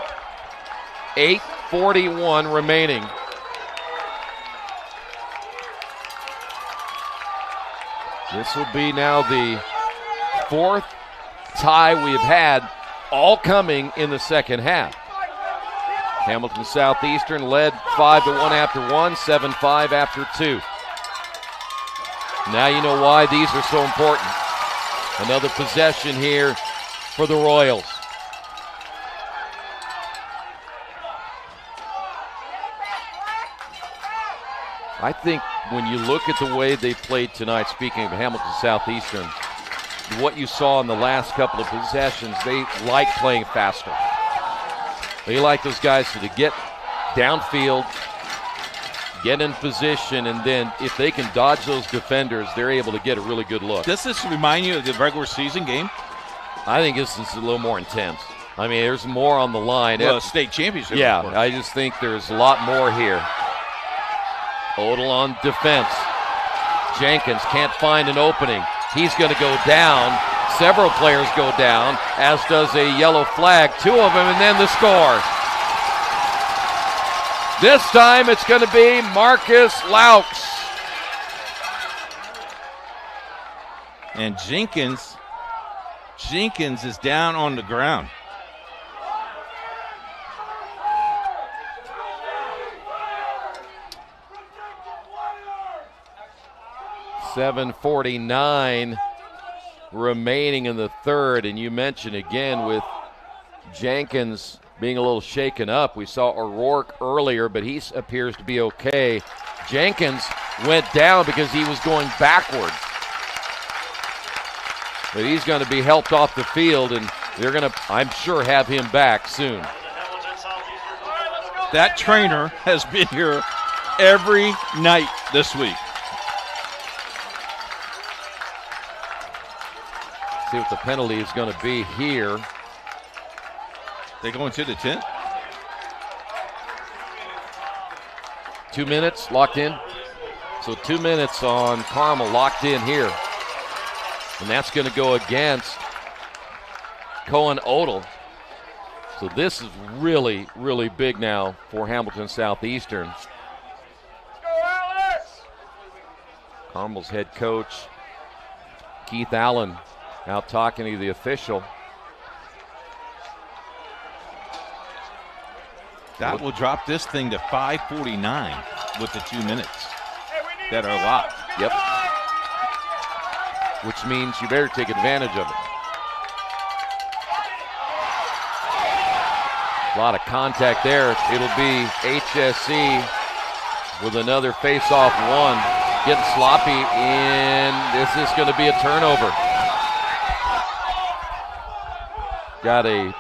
8:41 remaining. This will be now the fourth tie we've had, all coming in the second half. Hamilton Southeastern led 5-1 after 1, 7-5 after 2. Now you know why these are so important. Another possession here for the Royals. I think when you look at the way they played tonight, speaking of Hamilton Southeastern, what you saw in the last couple of possessions, they like playing faster. They like those guys to get downfield, get in position, and then if they can dodge those defenders, they're able to get a really good look. Does this remind you of the regular season game? I think this is a little more intense. I mean, there's more on the line. Well, state championship. Yeah, I just think there's a lot more here. Odell on defense. Jenkins can't find an opening. He's going to go down. Several players go down, as does a yellow flag. Two of them, and then the score. This time it's going to be Marcus Laux. And Jenkins is down on the ground. .749 remaining in the third, and you mentioned again with Jenkins being a little shaken up. We saw O'Rourke earlier, but he appears to be okay. Jenkins went down because he was going backwards. But he's going to be helped off the field, and they're going to, I'm sure, have him back soon. That trainer has been here every night this week. See what the penalty is going to be here. They go into the 10th. 2 minutes locked in. So 2 minutes on Carmel locked in here. And that's going to go against Cohen Odell. So this is really, really big now for Hamilton Southeastern. Carmel's head coach, Keith Allen, out talking to the official. That will drop this thing to 5:49 with the 2 minutes that are locked. Yep. Which means you better take advantage of it. A lot of contact there. It'll be HSE with another face-off one. Getting sloppy, and this is going to be a turnover. Got a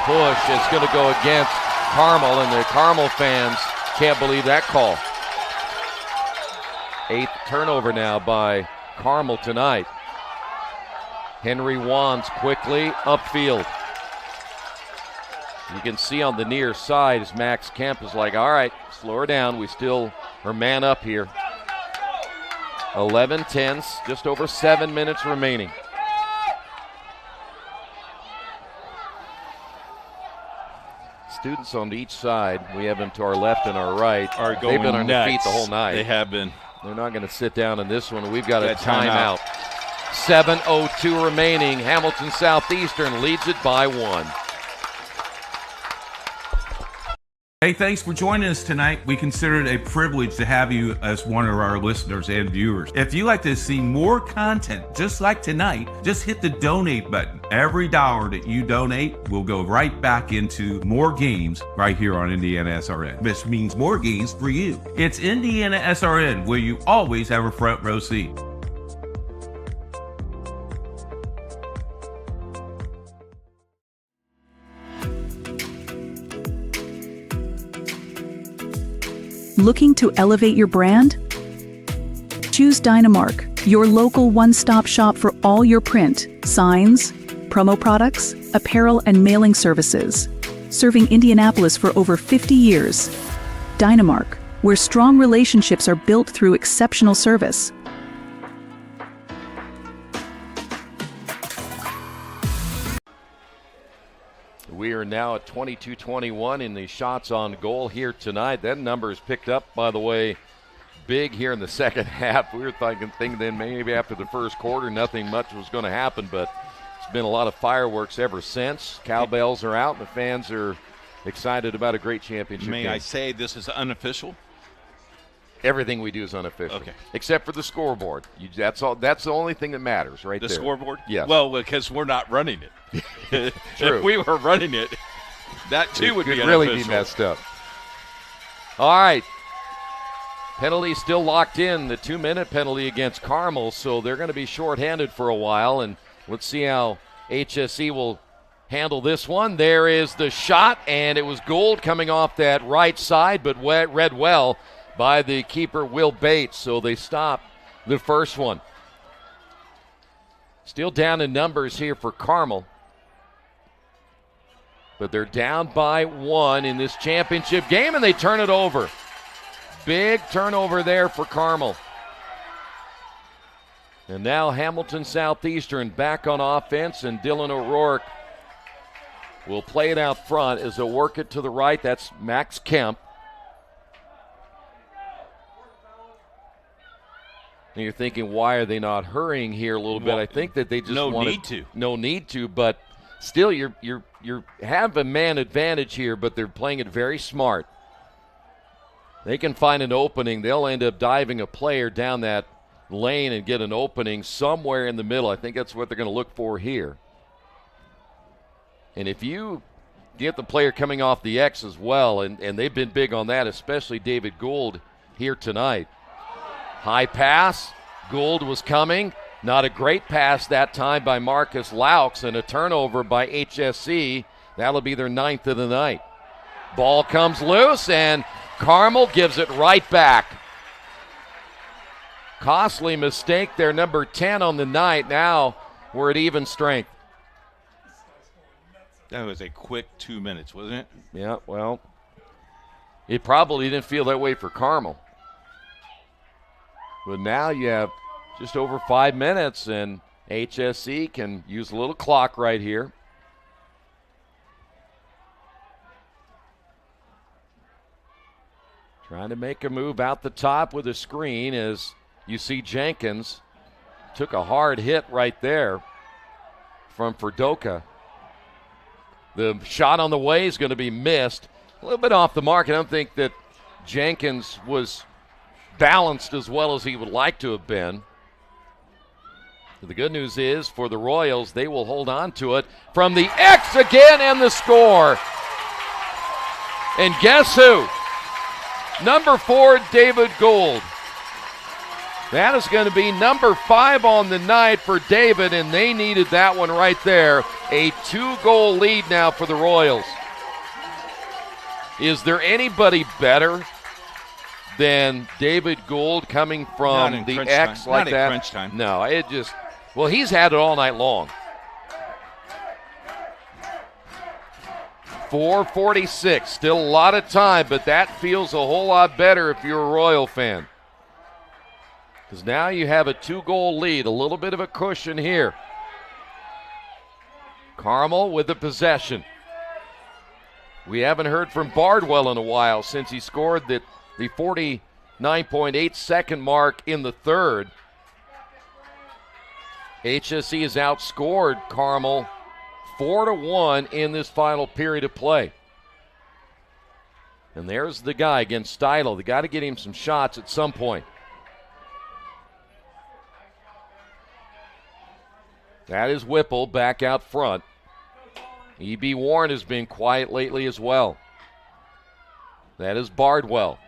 push. It's going to go against Carmel, and the Carmel fans can't believe that call. 8th turnover now by Carmel tonight. Henry Wands quickly upfield. You can see on the near side as Max Kemp is like, all right, slow her down. We still are man up here. 11-10, just over 7 minutes remaining. Students on each side, we have them to our left and our right, are going they've been on their feet nuts. the whole night. They have been. They're not going to sit down in this one. We've got a That timeout. 7:02 remaining. Hamilton Southeastern leads it by 1. Hey, thanks for joining us tonight. We consider it a privilege to have you as one of our listeners and viewers. If you'd like to see more content just like tonight, just hit the donate button. Every dollar that you donate will go right back into more games right here on IndianaSRN. This means more games for you. It's IndianaSRN, where you always have a front row seat. Looking to elevate your brand? Choose Dynamark, your local one-stop shop for all your print, signs, promo products, apparel, and mailing services. Serving Indianapolis for over 50 years. Dynamark, where strong relationships are built through exceptional service. We are now at 22-21 in the shots on goal here tonight. That number is picked up, by the way, big here in the second half. We were thinking then maybe after the first quarter nothing much was going to happen, but it's been a lot of fireworks ever since. Cowbells are out, and the fans are excited about a great championship game. May I say this is unofficial? Everything we do is unofficial. Okay. Except for the scoreboard. That's all. That's the only thing that matters right there. The scoreboard? Yes. Well, because we're not running it. True. If we were running it, that too would be unofficial. Really be messed up. All right. Penalty still locked in, the 2-minute penalty against Carmel, so they're going to be shorthanded for a while, and let's see how HSE will handle this one. There is the shot, and it was Gould coming off that right side, but read well by the keeper, Will Bates, so they stop the first one. Still down in numbers here for Carmel, but they're down by 1 in this championship game, and they turn it over. Big turnover there for Carmel. And now Hamilton Southeastern back on offense, and Dylan O'Rourke will play it out front as they'll work it to the right. That's Max Kemp. And you're thinking, why are they not hurrying here a little bit? I think that they just no need to, but still, you have a man advantage here, but they're playing it very smart. They can find an opening. They'll end up diving a player down that lane and get an opening somewhere in the middle. I think that's what they're going to look for here. And if you get the player coming off the X as well, and they've been big on that, especially David Gould here tonight. High pass. Gould was coming. Not a great pass that time by Marcus Laux, and a turnover by HSE. That'll be their 9th of the night. Ball comes loose, and Carmel gives it right back. Costly mistake there, number 10 on the night. Now we're at even strength. That was a quick 2 minutes, wasn't it? Yeah, well, it probably didn't feel that way for Carmel. But now you have just over 5 minutes, and HSE can use a little clock right here. Trying to make a move out the top with a screen as you see Jenkins took a hard hit right there from Ferdoka. The shot on the way is going to be missed. A little bit off the mark. I don't think that Jenkins was balanced as well as he would like to have been. But the good news is for the Royals, they will hold on to it from the X again, and the score. And guess who? Number 4, David Gould. That is going to be number 5 on the night for David, and they needed that one right there. A 2-goal lead now for the Royals. Is there anybody better than David Gould coming from the X like that? Not at crunch time. No, it just, well, he's had it all night long. 4:46, still a lot of time, but that feels a whole lot better if you're a Royal fan. Because now you have a 2-goal lead, a little bit of a cushion here. Carmel with the possession. We haven't heard from Bardwell in a while since he scored the 49.8 second mark in the third. HSE has outscored Carmel 4-1 in this final period of play. And there's the guy against Steidl. They got to get him some shots at some point. That is Whipple back out front. E.B. Warren has been quiet lately as well. That is Bardwell.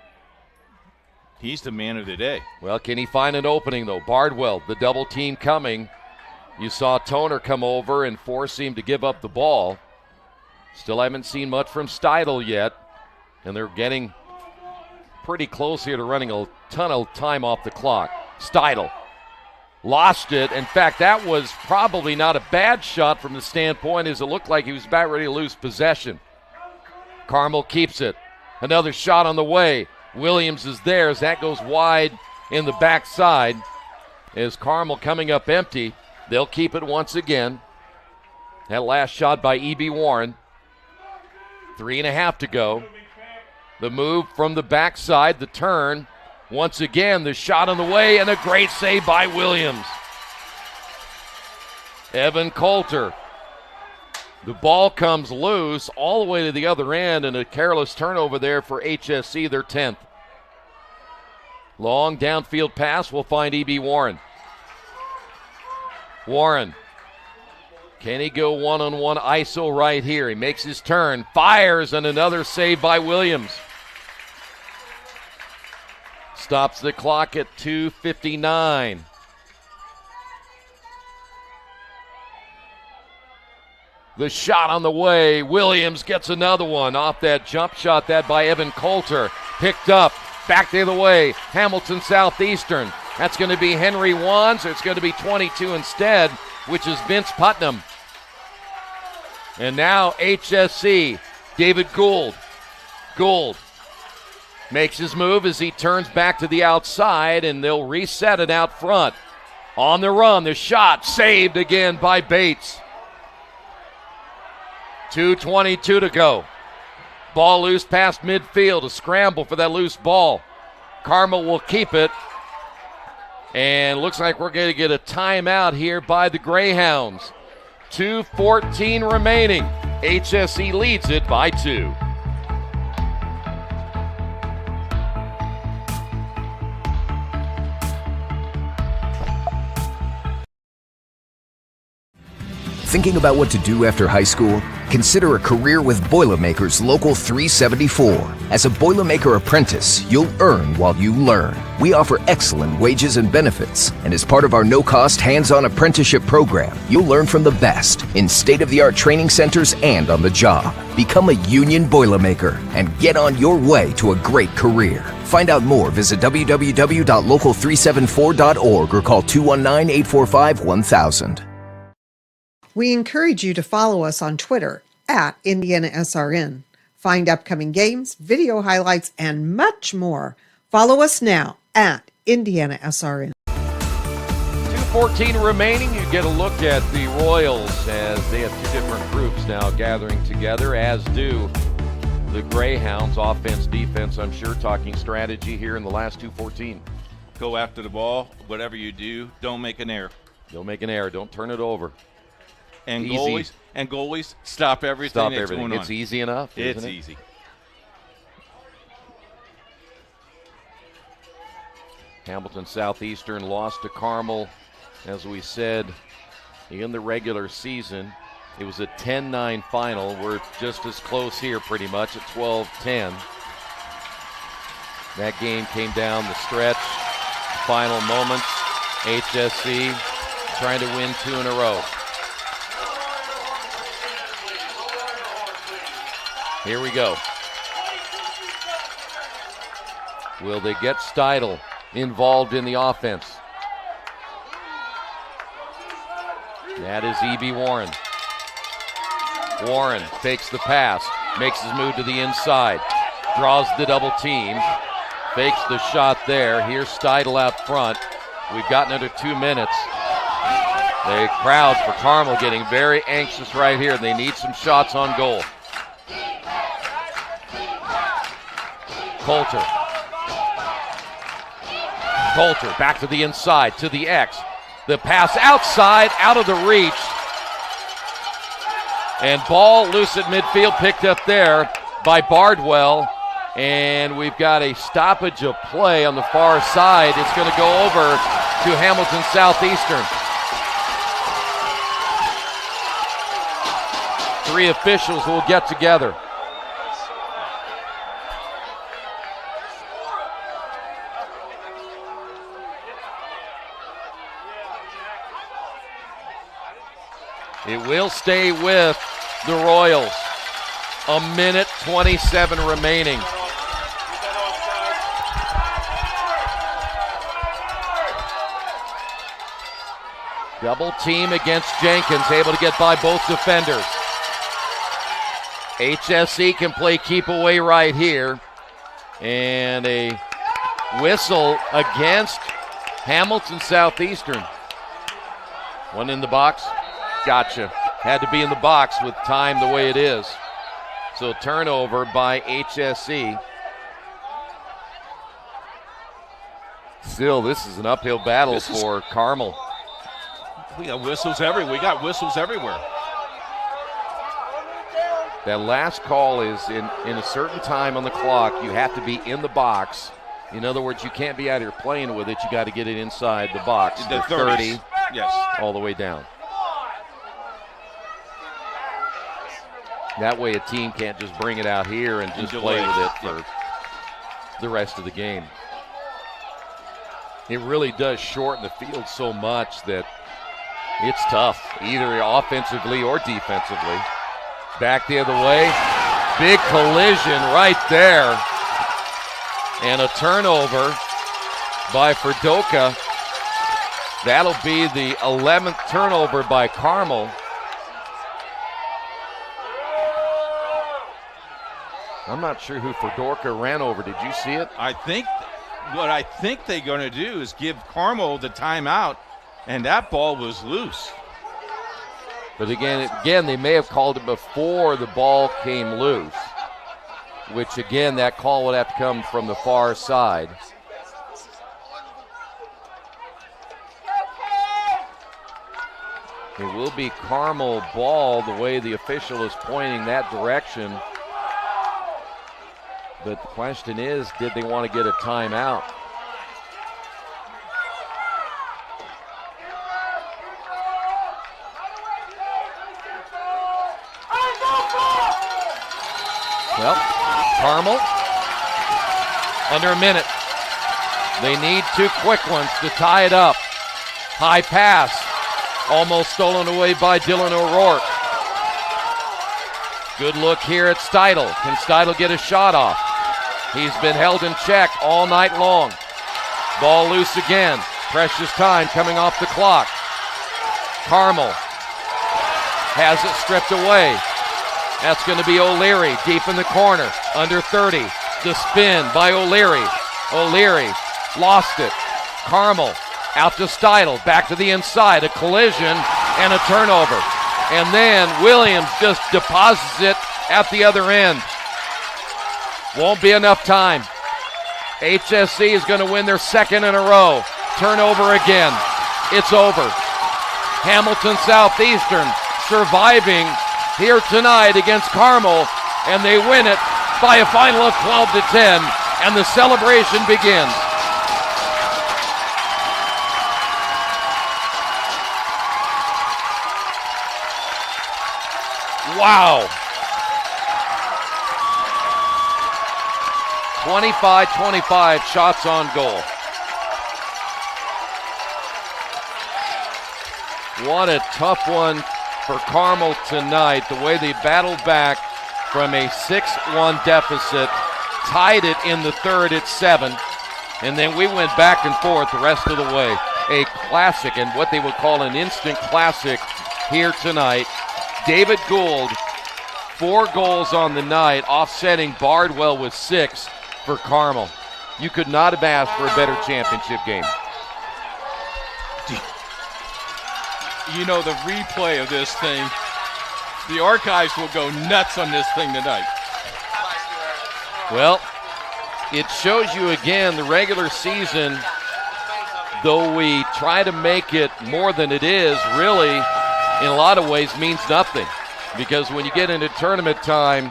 He's the man of the day. Well, can he find an opening, though? Bardwell, the double team coming. You saw Toner come over and force him to give up the ball. Still haven't seen much from Steidl yet. And they're getting pretty close here to running a ton of time off the clock. Steidl lost it. In fact, that was probably not a bad shot from the standpoint as it looked like he was about ready to lose possession. Carmel keeps it. Another shot on the way. Williams is there as that goes wide in the backside. As Carmel coming up empty, they'll keep it once again. That last shot by E.B. Warren. 3.5 to go. The move from the backside, the turn. Once again, the shot on the way, and a great save by Williams. Evan Coulter. The ball comes loose all the way to the other end, and a careless turnover there for HSC, their 10th. Long downfield pass will find E.B. Warren. Warren. Can he go one-on-one ISO right here? He makes his turn, fires, and another save by Williams. Stops the clock at 2:59. The shot on the way. Williams gets another one off that jump shot, that by Evan Coulter. Picked up, back the other way. Hamilton Southeastern. That's going to be Henry Wands, or it's going to be 22 instead, which is Vince Putnam. And now HSC, David Gould. Gould makes his move as he turns back to the outside, and they'll reset it out front. On the run, the shot saved again by Bates. 2:22 to go. Ball loose past midfield, a scramble for that loose ball. Carmel will keep it. And looks like we're going to get a timeout here by the Greyhounds. 2:14 remaining. HSC leads it by 2. Thinking about what to do after high school? Consider a career with Boilermakers Local 374. As a Boilermaker apprentice, you'll earn while you learn. We offer excellent wages and benefits, and as part of our no-cost hands-on apprenticeship program, you'll learn from the best in state-of-the-art training centers and on the job. Become a union Boilermaker and get on your way to a great career. Find out more, visit www.local374.org or call 219-845-1000. We encourage you to follow us on Twitter at IndianaSRN. Find upcoming games, video highlights, and much more. Follow us now at IndianaSRN. 2:14 remaining. You get a look at the Royals as they have two different groups now gathering together, as do the Greyhounds. Offense, defense, I'm sure, talking strategy here in the last 2:14. Go after the ball. Whatever you do, don't make an error. Don't make an error. Don't turn it over. And easy. goalies stop everything that's going on. It's easy enough. It's isn't it? easy. Hamilton Southeastern lost to Carmel, as we said, in the regular season. It was a 10-9 final. We're just as close here pretty much at 12-10. That game came down the stretch. Final moments. HSC trying to win 2 in a row. Here we go. Will they get Steidl involved in the offense? That is E.B. Warren. Warren takes the pass, makes his move to the inside, draws the double team, fakes the shot there. Here's Steidl out front. We've gotten under 2 minutes. The crowd for Carmel getting very anxious right here. They need some shots on goal. Coulter back to the inside, to the X. The pass outside, out of the reach. And ball loose at midfield, picked up there by Bardwell. And we've got a stoppage of play on the far side. It's going to go over to Hamilton Southeastern. 3 officials will get together. It will stay with the Royals. 1:27 remaining. Double team against Jenkins, able to get by both defenders. HSE can play keep away right here. And a whistle against Hamilton Southeastern. One in the box. Gotcha. Had to be in the box with time the way it is. So turnover by HSE. Still, this is an uphill battle for Carmel. We got whistles everywhere. That last call is in a certain time on the clock. You have to be in the box. In other words, you can't be out here playing with it. You got to get it inside the box. The 30, yes, all the way down. That way a team can't just bring it out here and just play with it for the rest of the game. It really does shorten the field so much that it's tough, either offensively or defensively. Back the other way. Big collision right there. And a turnover by Ferdoka. That'll be the 11th turnover by Carmel. I'm not sure who Fedorka ran over. Did you see it? I think they're going to do is give Carmel the timeout, and that ball was loose. But again, they may have called it before the ball came loose, which again, that call would have to come from the far side. It will be Carmel ball the way the official is pointing that direction. But the question is, did they want to get a timeout? Well, Carmel, under a minute. They need 2 quick ones to tie it up. High pass, almost stolen away by Dylan O'Rourke. Good look here at Steidel. Can Steidel get a shot off? He's been held in check all night long. Ball loose again. Precious time coming off the clock. Carmel has it stripped away. That's going to be O'Leary deep in the corner. Under 30. The spin by O'Leary. O'Leary lost it. Carmel out to Steidel. Back to the inside. A collision and a turnover. And then Williams just deposits it at the other end. Won't be enough time. HSC is going to win their 2nd in a row. Turnover again. It's over. Hamilton Southeastern surviving here tonight against Carmel, and they win it by a final of 12-10, and the celebration begins. Wow. 25-25 shots on goal. What a tough one for Carmel tonight, the way they battled back from a 6-1 deficit, tied it in the 3rd at 7, and then we went back and forth the rest of the way. A classic, and what they would call an instant classic here tonight. David Gould, 4 goals on the night, offsetting Bardwell with 6 for Carmel. You could not have asked for a better championship game. You know, the replay of this thing, the archives will go nuts on this thing tonight. Well, it shows you again the regular season, though we try to make it more than it is, really, in a lot of ways means nothing. Because when you get into tournament time,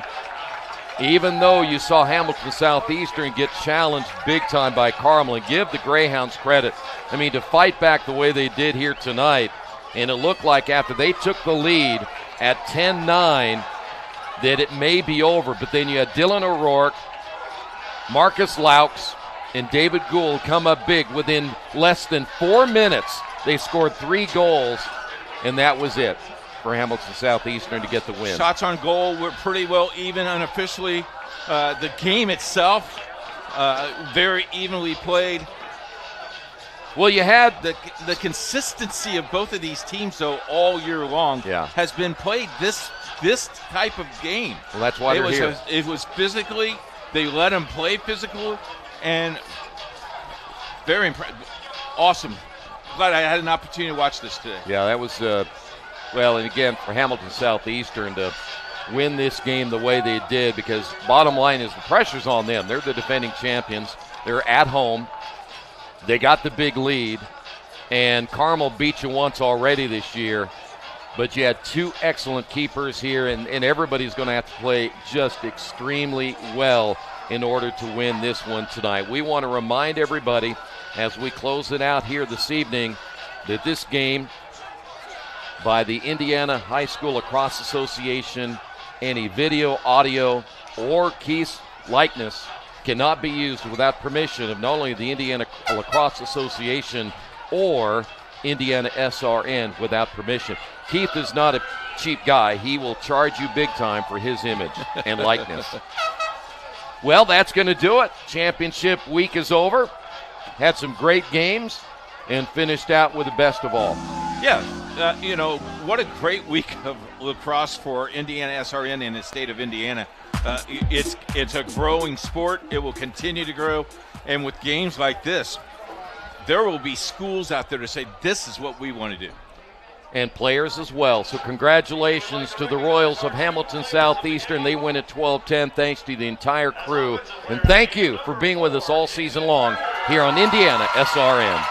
even though you saw Hamilton Southeastern get challenged big time by Carmel, and give the Greyhounds credit. I mean, to fight back the way they did here tonight, and it looked like after they took the lead at 10-9 that it may be over, but then you had Dylan O'Rourke, Marcus Laux, and David Gould come up big. Within less than 4 minutes, they scored 3 goals, and that was it for Hamilton Southeastern to get the win. Shots on goal were pretty well even unofficially. The game itself, very evenly played. Well, you had the consistency of both of these teams, though, all year long has been played this type of game. Well, that's why they're here. It was physically. They let them play physical, and very impressive. Awesome. Glad I had an opportunity to watch this today. Yeah, that was, well, and again, for Hamilton Southeastern to win this game the way they did, because bottom line is the pressure's on them. They're the defending champions. They're at home. They got the big lead, and Carmel beat you once already this year, but you had 2 excellent keepers here, and everybody's going to have to play just extremely well in order to win this one tonight. We want to remind everybody as we close it out here this evening that this game by the Indiana High School Lacrosse Association, any video, audio, or case likeness cannot be used without permission of not only the Indiana Lacrosse Association or IndianaSRN without permission. Keith is not a cheap guy. He will charge you big time for his image and likeness. Well, that's going to do it. Championship week is over. Had some great games and finished out with the best of all. Yeah, what a great week of lacrosse for IndianaSRN in the state of Indiana. It's a growing sport. It will continue to grow. And with games like this, there will be schools out there to say, this is what we want to do. And players as well. So congratulations to the Royals of Hamilton Southeastern. They win at 12-10 thanks to the entire crew. And thank you for being with us all season long here on IndianaSRN.